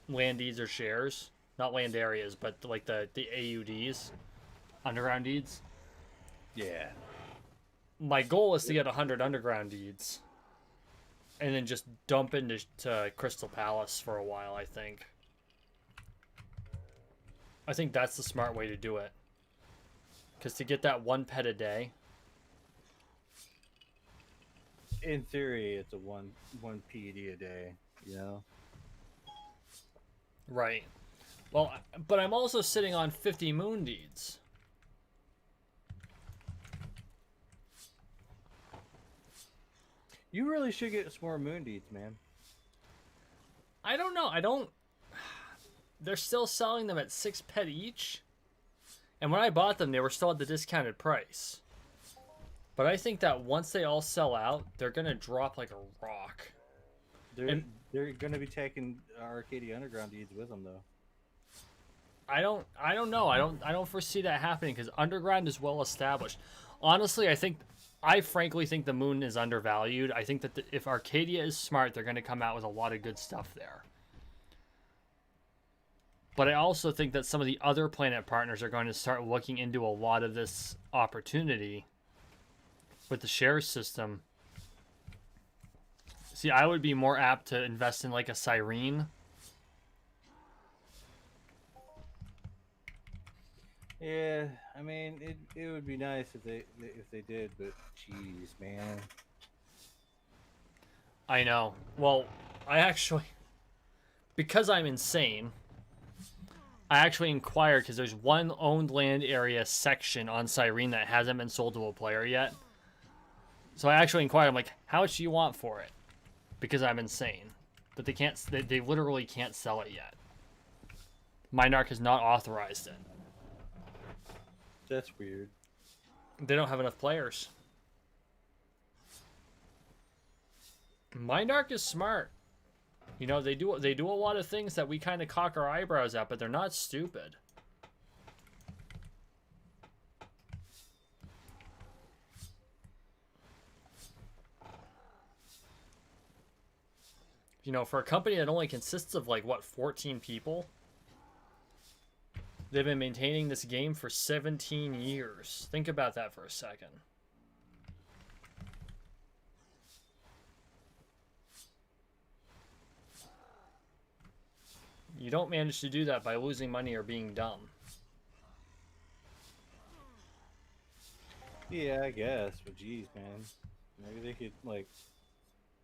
deeds or shares. Not land areas, but like the AUDs, underground deeds. Yeah. My goal is to get 100 underground deeds, and then just dump into Crystal Palace for a while. I think that's the smart way to do it. Because to get that 1 pet a day. In theory, it's a one PED a day, you know? Right. Well, but I'm also sitting on 50 moon deeds. You really should get some more moon deeds, man. I don't know. I don't. They're still selling them at 6 pet each, and when I bought them, they were still at the discounted price. But I think that once they all sell out, they're gonna drop like a rock. They're gonna be taking Arcadia Underground deeds with them though. I don't know. I don't foresee that happening because Underground is well established. Honestly, I frankly think the Moon is undervalued. I think that if Arcadia is smart, they're going to come out with a lot of good stuff there. But I also think that some of the other Planet partners are going to start looking into a lot of this opportunity with the share system. See, I would be more apt to invest in like a Cyrene. Yeah, I mean, it would be nice if they did, but jeez, man. I know. Well, I actually, because I'm insane, I actually inquired because there's one owned land area section on Cyrene that hasn't been sold to a player yet. So I actually inquired. I'm like, how much do you want for it? Because I'm insane. But they can't. They literally can't sell it yet. Minarch has not authorized it. That's weird. They don't have enough players. Minarch is smart. You know, they do a lot of things that we kind of cock our eyebrows at, but they're not stupid. You know, for a company that only consists of like what, 14 people? They've been maintaining this game for 17 years. Think about that for a second. You don't manage to do that by losing money or being dumb. Yeah, I guess, but geez, man. Maybe they could, like,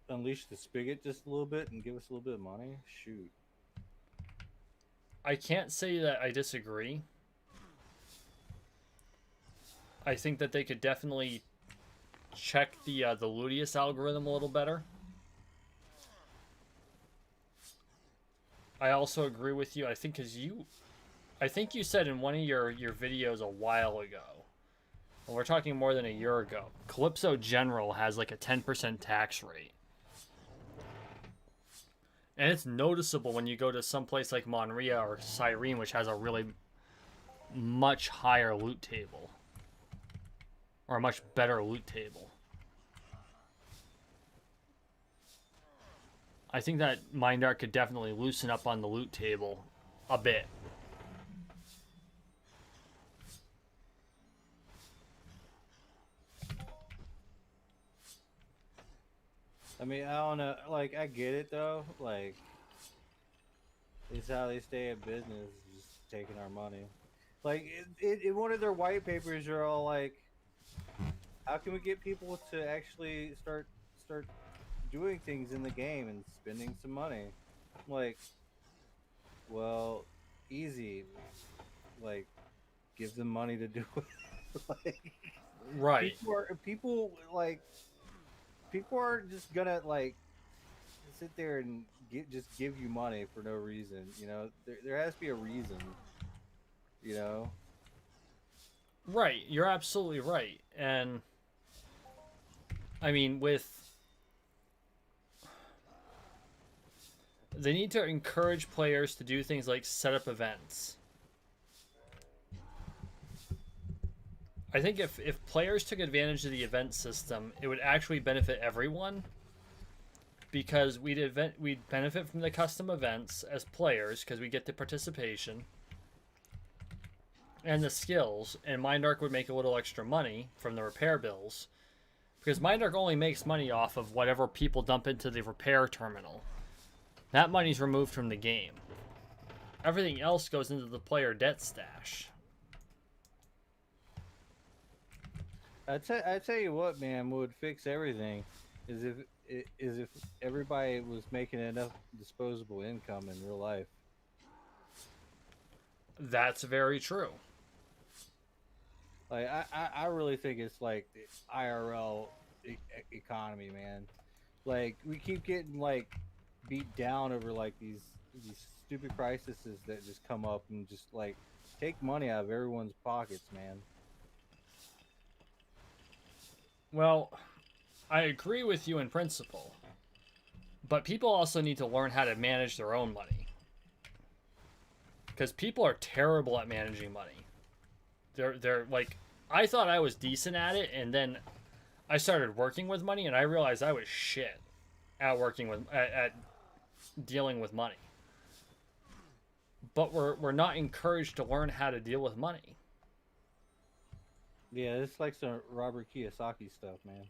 unleash the spigot just a little bit and give us a little bit of money? Shoot. I can't say that I disagree. I think that they could definitely check the Ludius algorithm a little better. I also agree with you. I think you said in one of your videos a while ago, and we're talking more than a year ago, Calypso General has like a 10% tax rate. And it's noticeable when you go to some place like Monria or Cyrene, which has a really much higher loot table. Or a much better loot table. I think that Mindark could definitely loosen up on the loot table a bit. I mean, I don't know. Like, I get it though. Like, it's how they stay in business, just taking our money. Like, in one of their white papers, you're all like, "How can we get people to actually start doing things in the game and spending some money?" I'm like, well, easy. Like, give them money to do it. Like, Right. people aren't just gonna like sit there and just give you money for no reason. You know, there has to be a reason. You know. Right. You're absolutely right. And I mean, they need to encourage players to do things like set up events. I think if players took advantage of the event system, it would actually benefit everyone. Because we'd benefit from the custom events as players, because we get the participation and the skills, and Mindark would make a little extra money from the repair bills. Because Mindark only makes money off of whatever people dump into the repair terminal. That money's removed from the game. Everything else goes into the player debt stash. I tell you what, man, would fix everything is if everybody was making enough disposable income in real life. That's very true. Like I really think it's like the IRL economy, man. Like we keep getting like beat down over like these stupid crises that just come up and just like take money out of everyone's pockets, man. Well, I agree with you in principle, but people also need to learn how to manage their own money. Because people are terrible at managing money. They're like, I thought I was decent at it, and then I started working with money, and I realized I was shit at working with at dealing with money. But we're not encouraged to learn how to deal with money. Yeah, it's like some Robert Kiyosaki stuff, man.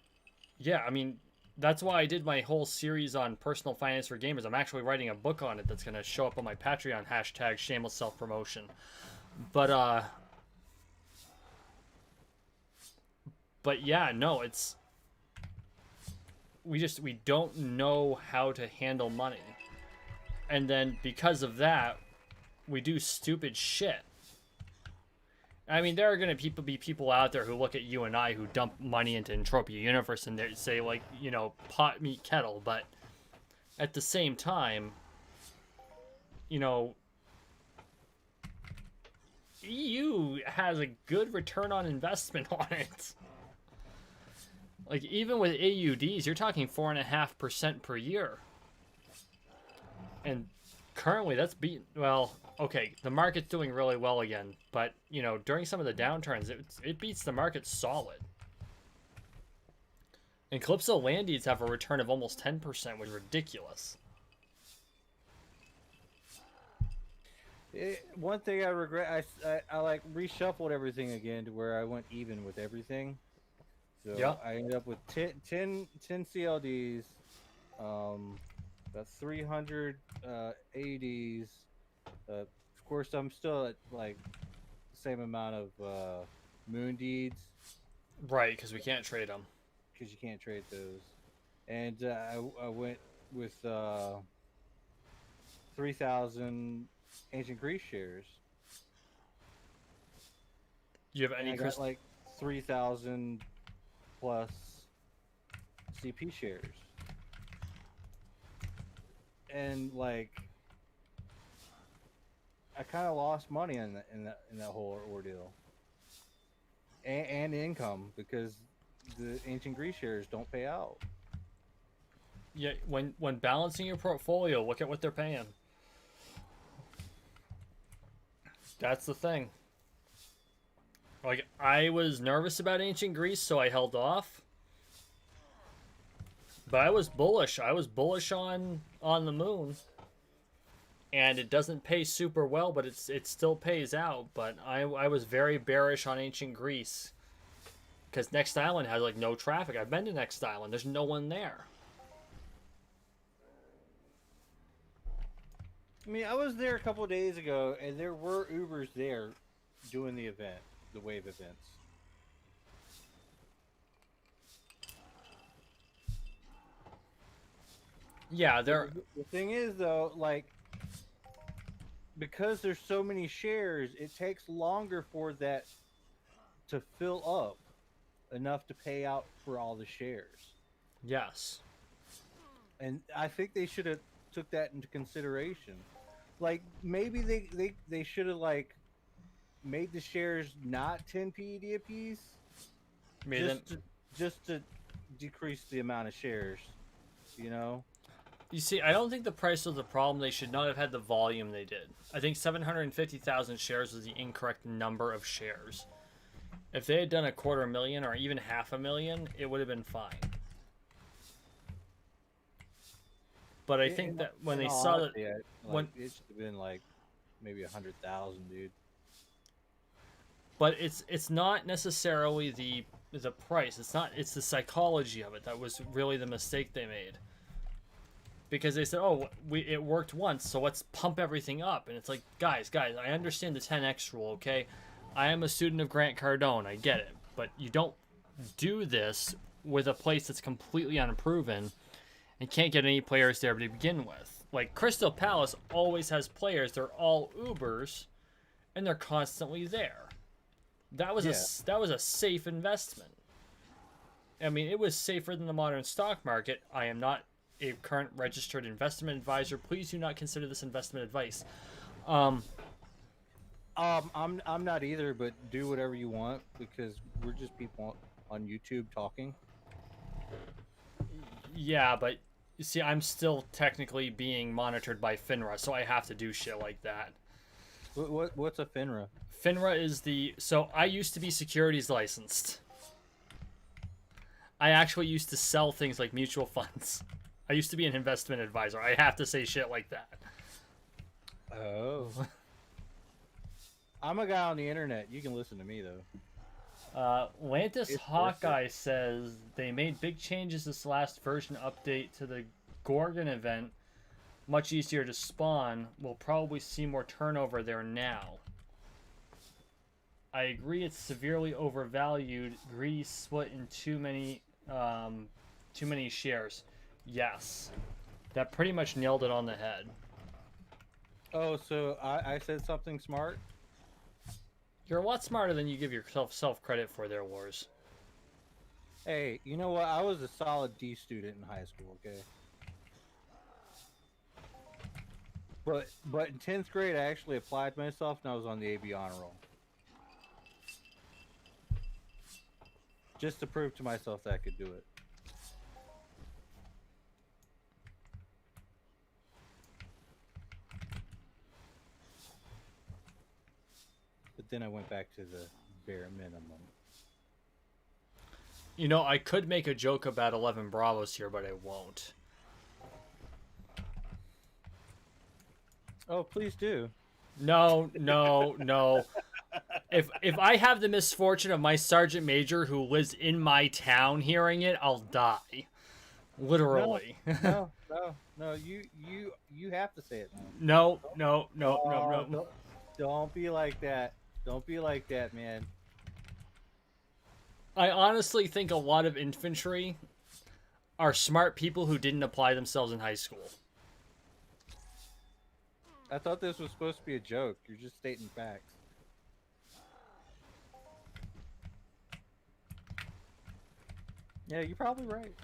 Yeah, I mean, that's why I did my whole series on personal finance for gamers. I'm actually writing a book on it that's going to show up on my Patreon, hashtag shameless self-promotion. But yeah, no, it's we don't know how to handle money. And then because of that, we do stupid shit. I mean, there are going to be people out there who look at you and I who dump money into Entropia Universe and they say, like, you know, pot, meat, kettle. But at the same time, you know, EU has a good return on investment on it. Like, even with AUDs, you're talking 4.5% per year. And currently, that's beaten. Well, okay, the market's doing really well again, but you know, during some of the downturns, it beats the market solid. And Calypso Landies have a return of almost 10%, which is ridiculous. One thing I regret, I like reshuffled everything again to where I went even with everything. So Yeah. I ended up with 10 CLDs, about 300 ADs. Of course, I'm still at like the same amount of moon deeds Right, because we can't trade them. because you can't trade those. And I went with 3,000 ancient Greece shares. Do you have And any I got like 3,000 plus CP shares. And like I kind of lost money in that whole ordeal, and income because the ancient Greece shares don't pay out. Yeah, when balancing your portfolio, look at what they're paying. That's the thing. Like, I was nervous about ancient Greece, so I held off. But I was bullish. I was bullish on the moon. And it doesn't pay super well, but it still pays out. But I was very bearish on ancient Greece. Because Next Island has, like, no traffic. I've been to Next Island. There's no one there. I mean, I was there a couple of days ago, and there were Ubers there doing the event, the wave events. Yeah, The thing is, though, like, because there's so many shares, it takes longer for that to fill up enough to pay out for all the shares. Yes. And I think they should have took that into consideration. Like maybe they should have like made the shares not 10 PED a piece, just to decrease the amount of shares, you know. You see, I don't think the price was the problem. They should not have had the volume they did. I think 750,000 shares was the incorrect number of shares. If they had done 250,000 or even 500,000, it would have been fine. But I think that when they saw that, when it should have been like maybe 100,000, dude. But it's not necessarily the price. It's the psychology of it that was really the mistake they made. Because they said, "Oh, it worked once, so let's pump everything up." And it's like, guys, I understand the 10x rule, okay? I am a student of Grant Cardone, I get it, but you don't do this with a place that's completely unproven and can't get any players there to begin with. Like Crystal Palace always has players; they're all Ubers, and they're constantly there. That was a safe investment. I mean, it was safer than the modern stock market. I am not a current registered investment advisor. Please do not consider this investment advice. Um, I'm not either, but do whatever you want because we're just people on YouTube talking. yeah, but you see, I'm still technically being monitored by FINRA, so I have to do shit like that. What's a FINRA? FINRA is the so I used to be securities licensed. I actually used to sell things like mutual funds. I used to be an investment advisor. I have to say shit like that. Oh. I'm a guy on the internet. You can listen to me though. Lantis It's Hawkeye says they made big changes this last version update to the Gorgon event. Much easier to spawn. We'll probably see more turnover there now. I agree it's severely overvalued. Greedy split in too many shares. Yes. That pretty much nailed it on the head. Oh, so I said something smart? You're a lot smarter than you give yourself self credit for there, Wars. Hey, you know what? I was a solid D student in high school, okay? But in 10th grade, I actually applied myself and I was on the AB honor roll. Just to prove to myself that I could do it. But then I went back to the bare minimum. You know, I could make a joke about 11 Bravos here, but I won't. Oh, please do. No, no, no. If I have the misfortune of my sergeant major who lives in my town hearing it, I'll die. Literally. No. You have to say it now. No. Don't be like that. Don't be like that, man. I honestly think a lot of infantry are smart people who didn't apply themselves in high school. I thought this was supposed to be a joke. You're just stating facts. Yeah, you're probably right.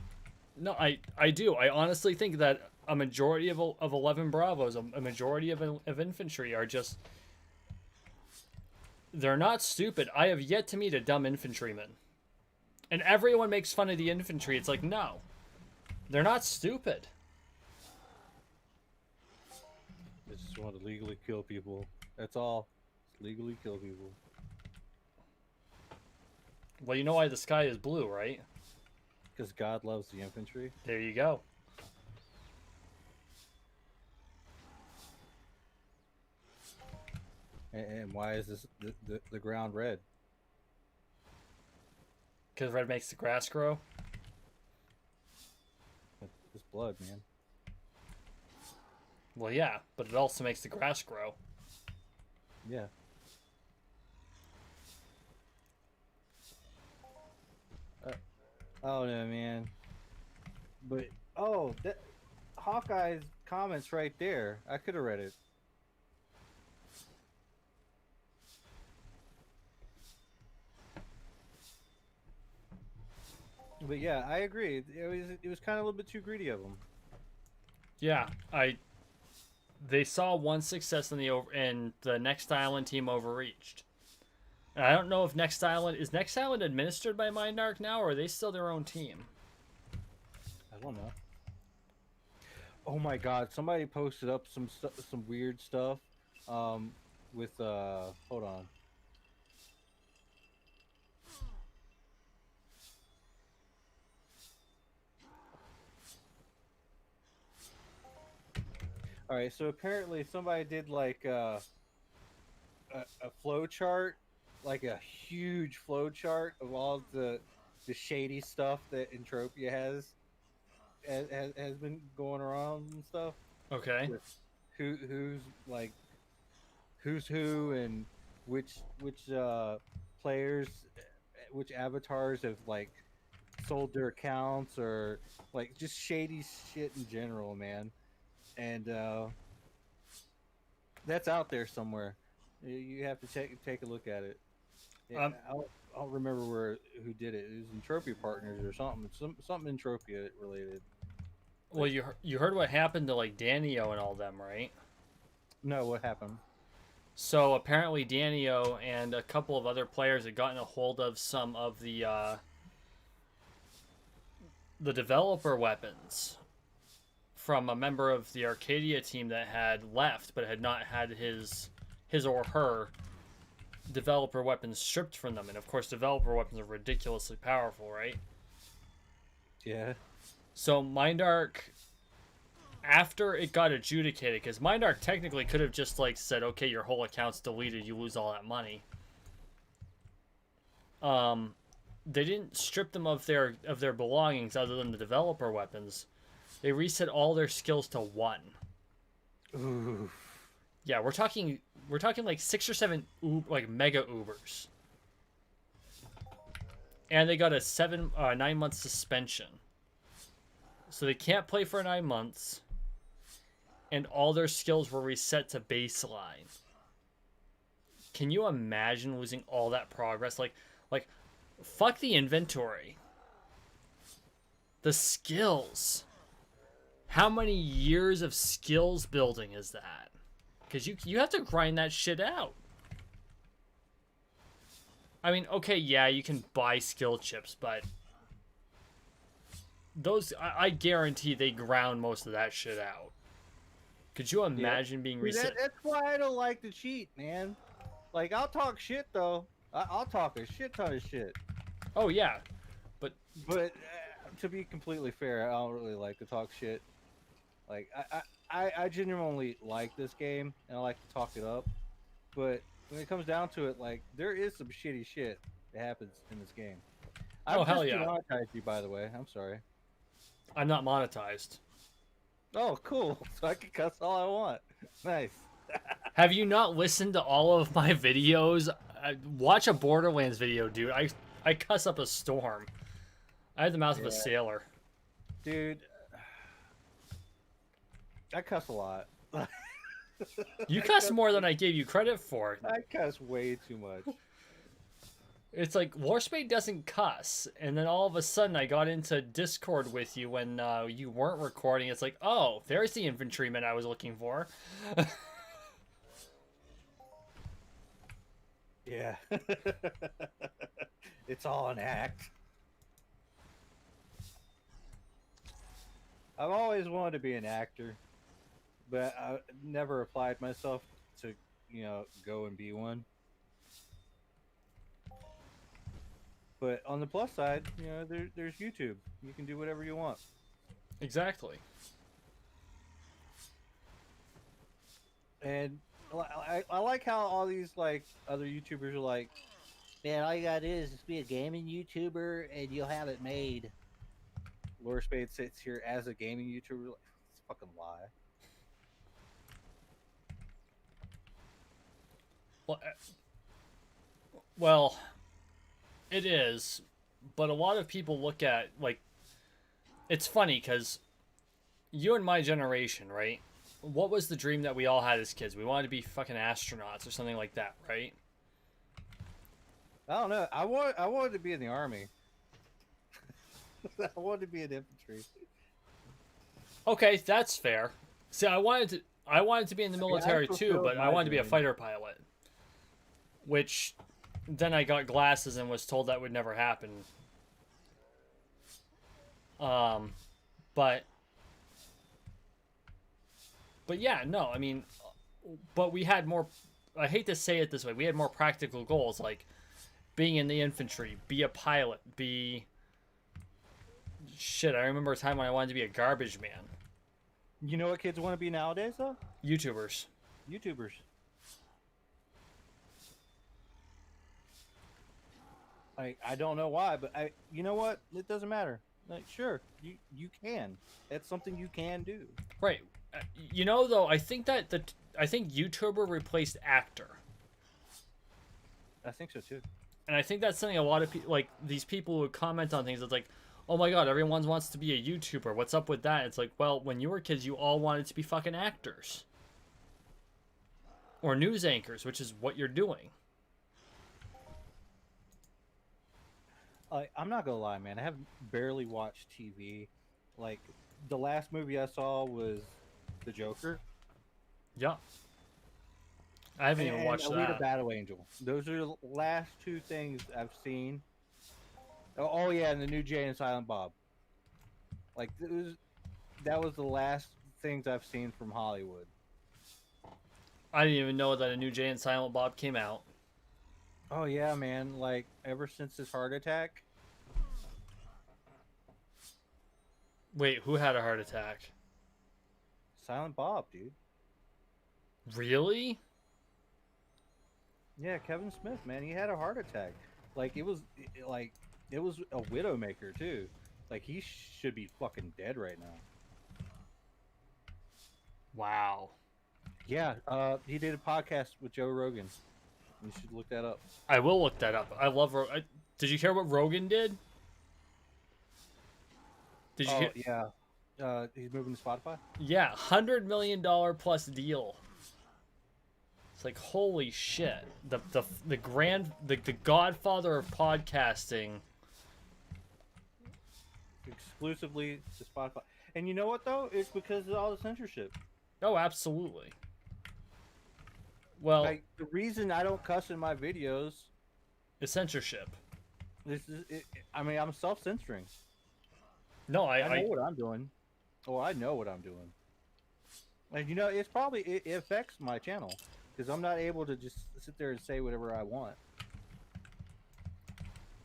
No, I do. I honestly think that a majority of 11 Bravos, a majority of infantry are just... They're not stupid. I have yet to meet a dumb infantryman. And everyone makes fun of the infantry. It's like, no. They're not stupid. They just want to legally kill people. That's all. Just legally kill people. Well, you know why the sky is blue, right? Because God loves the infantry. There you go. And why is this the ground red? Because red makes the grass grow. It's blood, man. Well, yeah, but it also makes the grass grow. Yeah. Oh no, man. But that Hawkeye's comments right there. I could have read it. But yeah, I agree. It was kind of a little bit too greedy of them. Yeah, they saw one success in the Next Island team overreached. And I don't know if Next Island is administered by Mindark now, or are they still their own team? I don't know. Oh my God! Somebody posted up some weird stuff. With hold on. All right, so apparently somebody did like a flow chart, like a huge flow chart of all the shady stuff that Entropia has been going around and stuff. Okay. Who's like who's who and which players, which avatars have like sold their accounts or like just shady shit in general, man. And that's out there somewhere. You have to take a look at it. I don't remember who did it. It was Entropia Partners or something. Something Entropia related. Well, you heard what happened to like Danio and all them, right? No, what happened? So apparently Danio and a couple of other players had gotten a hold of some of the developer weapons from a member of the Arcadia team that had left but had not had his or her developer weapons stripped from them. And of course developer weapons are ridiculously powerful, right? Yeah. So Mindark, after it got adjudicated, because Mindark technically could have just like said, okay, your whole account's deleted, you lose all that money. They didn't strip them of their belongings other than the developer weapons. They reset all their skills to 1. Ooh. Yeah, we're talking like 6 or 7 like mega Ubers. And they got a 9-month suspension. So they can't play for 9 months. And all their skills were reset to baseline. Can you imagine losing all that progress? Like fuck the inventory. The skills. How many years of skills building is that? Because you have to grind that shit out. I mean, okay, yeah, you can buy skill chips, but those, I guarantee they ground most of that shit out. Could you imagine being reset? That's why I don't like to cheat, man. Like, I'll talk shit, though. I'll talk a shit ton of shit. Oh, yeah. But to be completely fair, I don't really like to talk shit. Like, I genuinely like this game, and I like to talk it up. But when it comes down to it, like, there is some shitty shit that happens in this game. Oh, hell yeah. I just demonetized you, by the way. I'm sorry. I'm not monetized. Oh, cool. So I can cuss all I want. Nice. Have you not listened to all of my videos? Watch a Borderlands video, dude. I cuss up a storm. I had the mouth of a sailor. Dude, I cuss a lot. You cuss more than I gave you credit for. I cuss way too much. It's like Warspade doesn't cuss, and then all of a sudden I got into Discord with you when you weren't recording. It's like, oh, there's the infantryman I was looking for. Yeah. It's all an act. I've always wanted to be an actor, but I never applied myself to, go and be one. But on the plus side, there's YouTube. You can do whatever you want. Exactly. And I like how all these like other YouTubers are like, man, all you gotta do is just be a gaming YouTuber and you'll have it made. Lore Spade sits here as a gaming YouTuber. Like, it's a fucking lie. Well, it is, but a lot of people look at, like, it's funny because you and my generation, right? What was the dream that we all had as kids? We wanted to be fucking astronauts or something like that, right? I don't know. I wanted to be in the army. I wanted to be in infantry. Okay, that's fair. See, I wanted to be in the military too, but I wanted to be a fighter pilot. Which then I got glasses and was told that would never happen. But yeah, no, I mean, but we had more, I hate to say it this way, we had more practical goals, like being in the infantry, be a pilot, shit, I remember a time when I wanted to be a garbage man. You know what kids want to be nowadays, though? YouTubers. I don't know why, but you know what? It doesn't matter. Like, sure, you can. It's something you can do. Right. Though, I think YouTuber replaced actor. I think so too. And I think that's something a lot of people, like, these people who comment on things, it's like, oh my god, everyone wants to be a YouTuber. What's up with that? It's like, well, when you were kids, you all wanted to be fucking actors. Or news anchors, which is what you're doing. I'm not gonna lie, man. I have barely watched TV. Like, the last movie I saw was The Joker Yeah. I haven't even and watched Alita that. Battle Angel. Those are the last two things I've seen. Oh yeah, and the new Jay and Silent Bob. Like that was the last things I've seen from Hollywood. I didn't even know that a new Jay and Silent Bob came out. Oh yeah, man! Like ever since his heart attack. Wait, who had a heart attack? Silent Bob, dude. Really? Yeah, Kevin Smith, man, he had a heart attack. Like it was a widowmaker too. Like he should be fucking dead right now. Wow. Yeah, he did a podcast with Joe Rogan. You should look that up. I will look that up. I love. Did you hear what Rogan did? Did you Oh hear? yeah, he's moving to Spotify. Yeah, $100 million plus deal. It's like holy shit. The godfather of podcasting. Exclusively to Spotify. And you know what though? It's because of all the censorship. Oh, absolutely. Well, Like the reason I don't cuss in my videos. the censorship. I mean, I'm self-censoring. No, I know what I'm doing. Oh, I know what I'm doing. And you know, it affects my channel because I'm not able to just sit there and say whatever I want.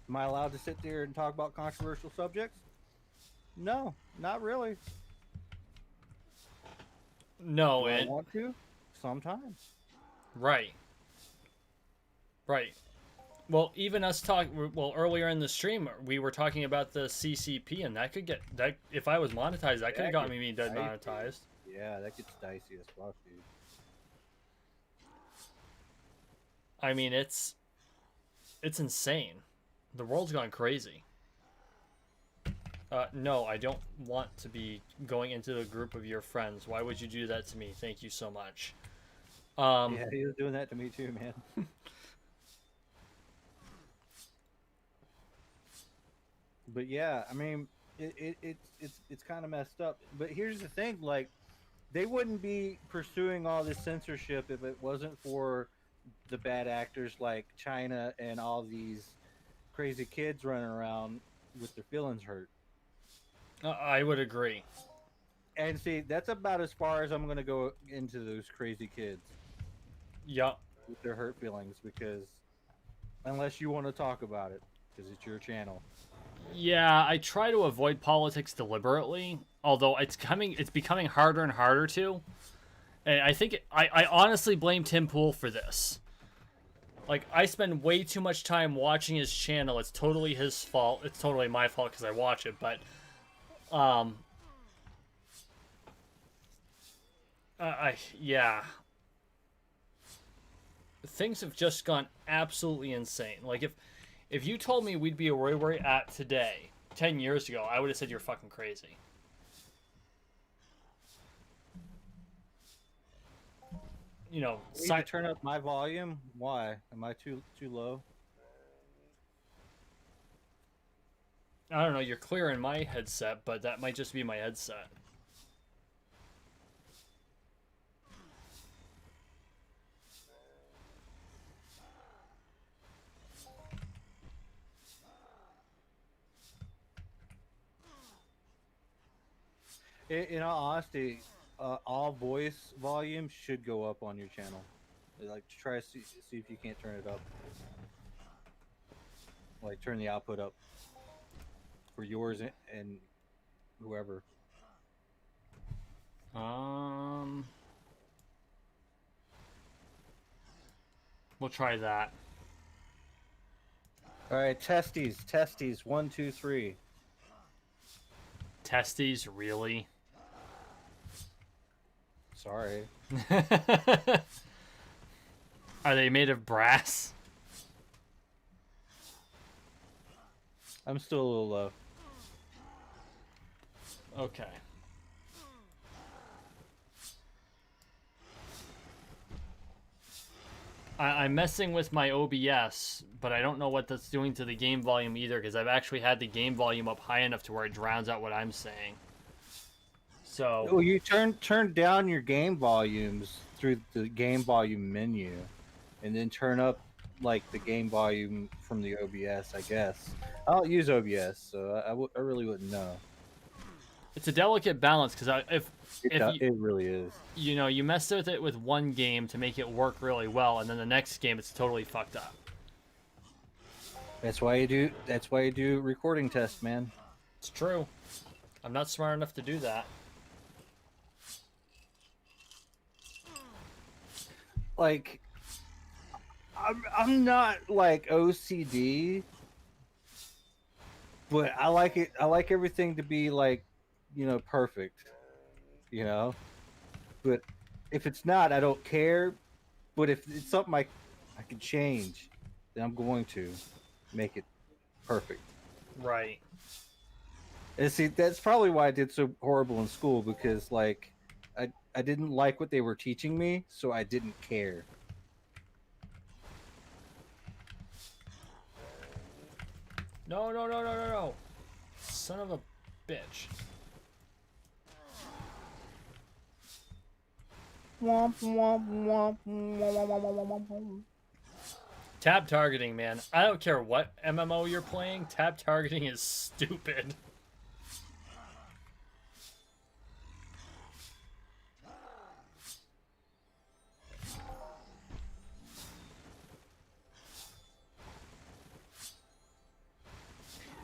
Am I allowed to sit there and talk about controversial subjects? No, not really. No, Do I and want to? Sometimes. right. Right. Well, even us earlier in the stream, we were talking about the CCP, and that could get that if I was monetized, that could have gotten me demonetized. Yeah, that gets dicey as fuck, dude. I mean, it's insane. The world's gone crazy. No, I don't want to be going into a group of your friends. Why would you do that to me? Thank you so much. Yeah, he was doing that to me too, man. But yeah, I mean, it's kind of messed up. But here's the thing: like, they wouldn't be pursuing all this censorship if it wasn't for the bad actors like China and all these crazy kids running around with their feelings hurt. I would agree. And see, that's about as far as I'm gonna go into those crazy kids Yup. with their hurt feelings, because unless you want to talk about it, because it's your channel. Yeah, I try to avoid politics deliberately, although it's becoming harder and harder to. And I think I honestly blame Tim Pool for this. Like, I spend way too much time watching his channel. It's totally his fault. It's totally my fault because I watch it, but yeah. Things have just gone absolutely insane. Like, if you told me we'd be where we're at today, 10 years ago, I would have said you're fucking crazy. You know, I need to turn up my volume. Why? Am I too low? I don't know, you're clear in my headset, but that might just be my headset. In all honesty, all voice volume should go up on your channel. Like, try to see if you can't turn it up. Like, turn the output up for yours and whoever. We'll try that. All right, testes, 1, 2, 3. Testes, really? Sorry. Are they made of brass? I'm still a little low. Okay. I'm messing with my OBS, but I don't know what that's doing to the game volume either, because I've actually had the game volume up high enough to where it drowns out what I'm saying. So Oh, you turn down your game volumes through the game volume menu, and then turn up like the game volume from the OBS. I guess I don't use OBS, so I really wouldn't know. it's a delicate balance because if you It really is. you know you mess with it with one game to make it work really well, and then the next game it's totally fucked up. That's why you do. That's why you do recording tests, man. It's true. I'm not smart enough to do that. Like I'm not like OCD, but I like it. I like everything to be like, perfect. You know, but if it's not, I don't care. But if it's something I can change, then I'm going to make it perfect. Right. And see, that's probably why I did so horrible in school, because like I didn't like what they were teaching me, so I didn't care. No, no, no, no, no, no. Son of a bitch. Tab targeting, man. I don't care what MMO you're playing, tab targeting is stupid.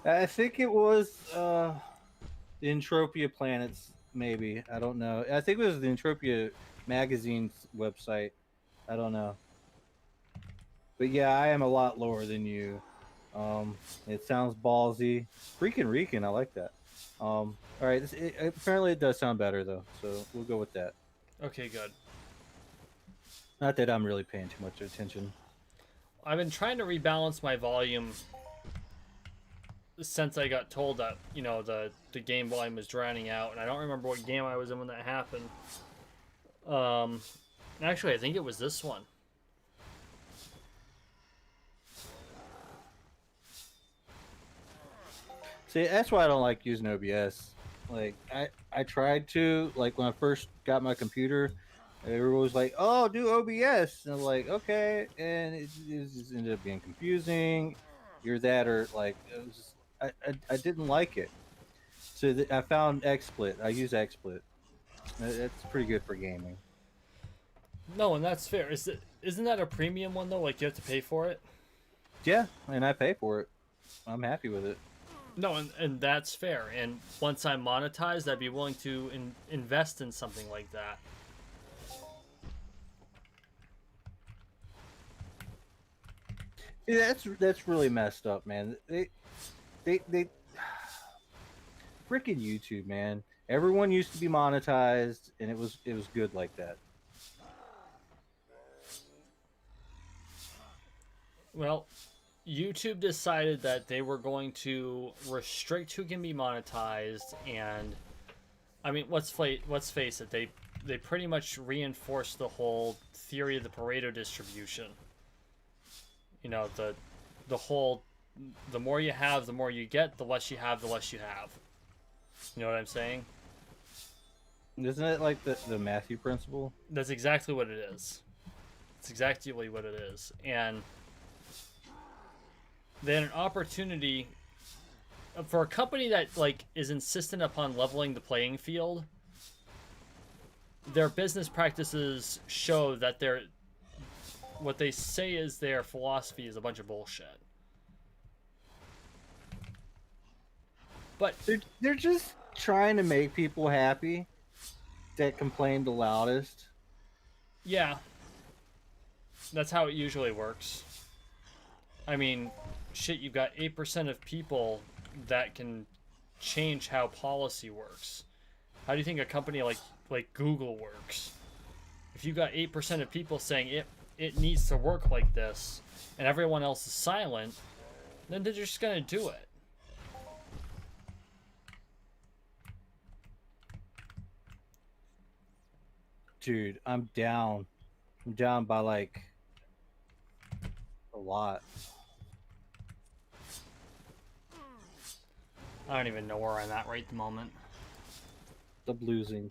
I think it was the Entropia planets, maybe. I don't know. I think it was the Entropia magazine's website. I don't know. But yeah, I am a lot lower than you. It sounds ballsy. Freaking Rican, I like that. All right, apparently it does sound better though, so we'll go with that. Okay, good. Not that I'm really paying too much attention. I've been trying to rebalance my volume since I got told that, you know, the game volume was drowning out, and I don't remember what game I was in when that happened. Actually, I think it was this one. See, that's why I don't like using OBS. Like, I tried to, like, when I first got my computer, everyone was like, "Oh, do OBS," and I'm like, "Okay," and it just ended up being confusing. You're that, or like, it was just, I didn't like it. So I found XSplit. I use XSplit. That's pretty good for gaming. No, and that's fair. Isn't that a premium one though? Like you have to pay for it? Yeah, and I pay for it. I'm happy with it. No, and that's fair. And once I'm monetized, I'd be willing to invest in something like that. Yeah, that's really messed up, man. They freaking YouTube, man. Everyone used to be monetized, and it was good like that. Well, YouTube decided that they were going to restrict who can be monetized, and I mean, let's face it, they pretty much reinforced the whole theory of the Pareto distribution. You know, the whole the more you have, the more you get, the less you have, the less you have. You know what I'm saying? Isn't it like the Matthew principle? That's exactly what it is. It's exactly what it is. And then an opportunity for a company that like is insistent upon leveling the playing field. Their business practices show that what they say is their philosophy is a bunch of bullshit. But They're just trying to make people happy that complain the loudest. yeah, that's how it usually works. I mean, shit, you've got 8% of people that can change how policy works. How do you think a company like Google works? If you got 8% of people saying it needs to work like this and everyone else is silent, then they're just going to do it. Dude, I'm down. I'm down by like a lot. I don't even know where I'm at right at the moment. Stop losing.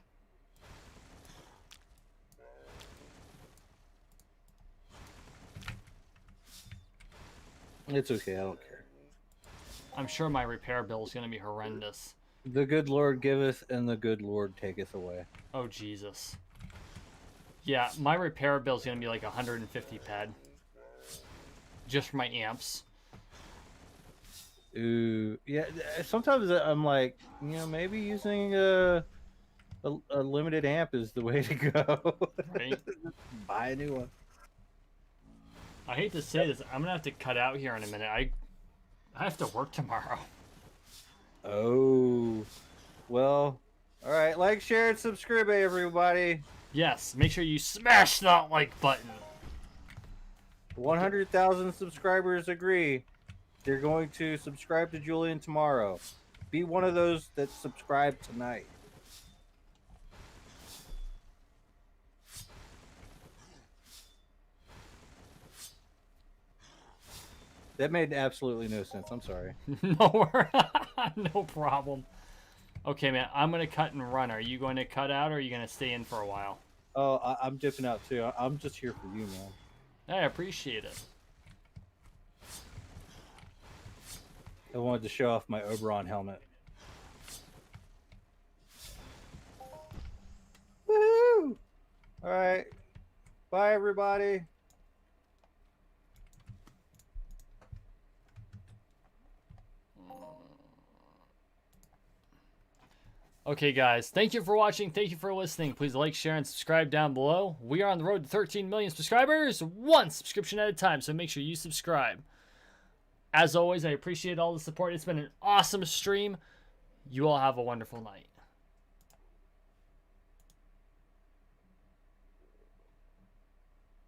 It's okay, I don't care. I'm sure my repair bill is going to be horrendous. The good Lord giveth, and the good Lord taketh away. Oh, Jesus. Yeah, my repair bill is going to be like 150 ped. Just for my amps. Ooh, yeah. Sometimes I'm like, maybe using a limited amp is the way to go. Right? Buy a new one. I hate to say this. I'm going to have to cut out here in a minute. I have to work tomorrow. Oh, well, all right. Like, share, and subscribe, everybody. Yes, make sure you smash that like button. 100,000 subscribers agree. They're going to subscribe to Julian tomorrow. Be one of those that subscribe tonight. That made absolutely no sense. I'm sorry. No, no problem. Okay, man, I'm going to cut and run. Are you going to cut out or are you going to stay in for a while? Oh, I'm dipping out too. I'm just here for you, man. I appreciate it. I wanted to show off my Oberon helmet. Woohoo! All right. Bye, everybody. Okay, guys, thank you for watching. Thank you for listening. Please like, share, and subscribe down below. We are on the road to 13 million subscribers, one subscription at a time, so make sure you subscribe. As always, I appreciate all the support. It's been an awesome stream. You all have a wonderful night.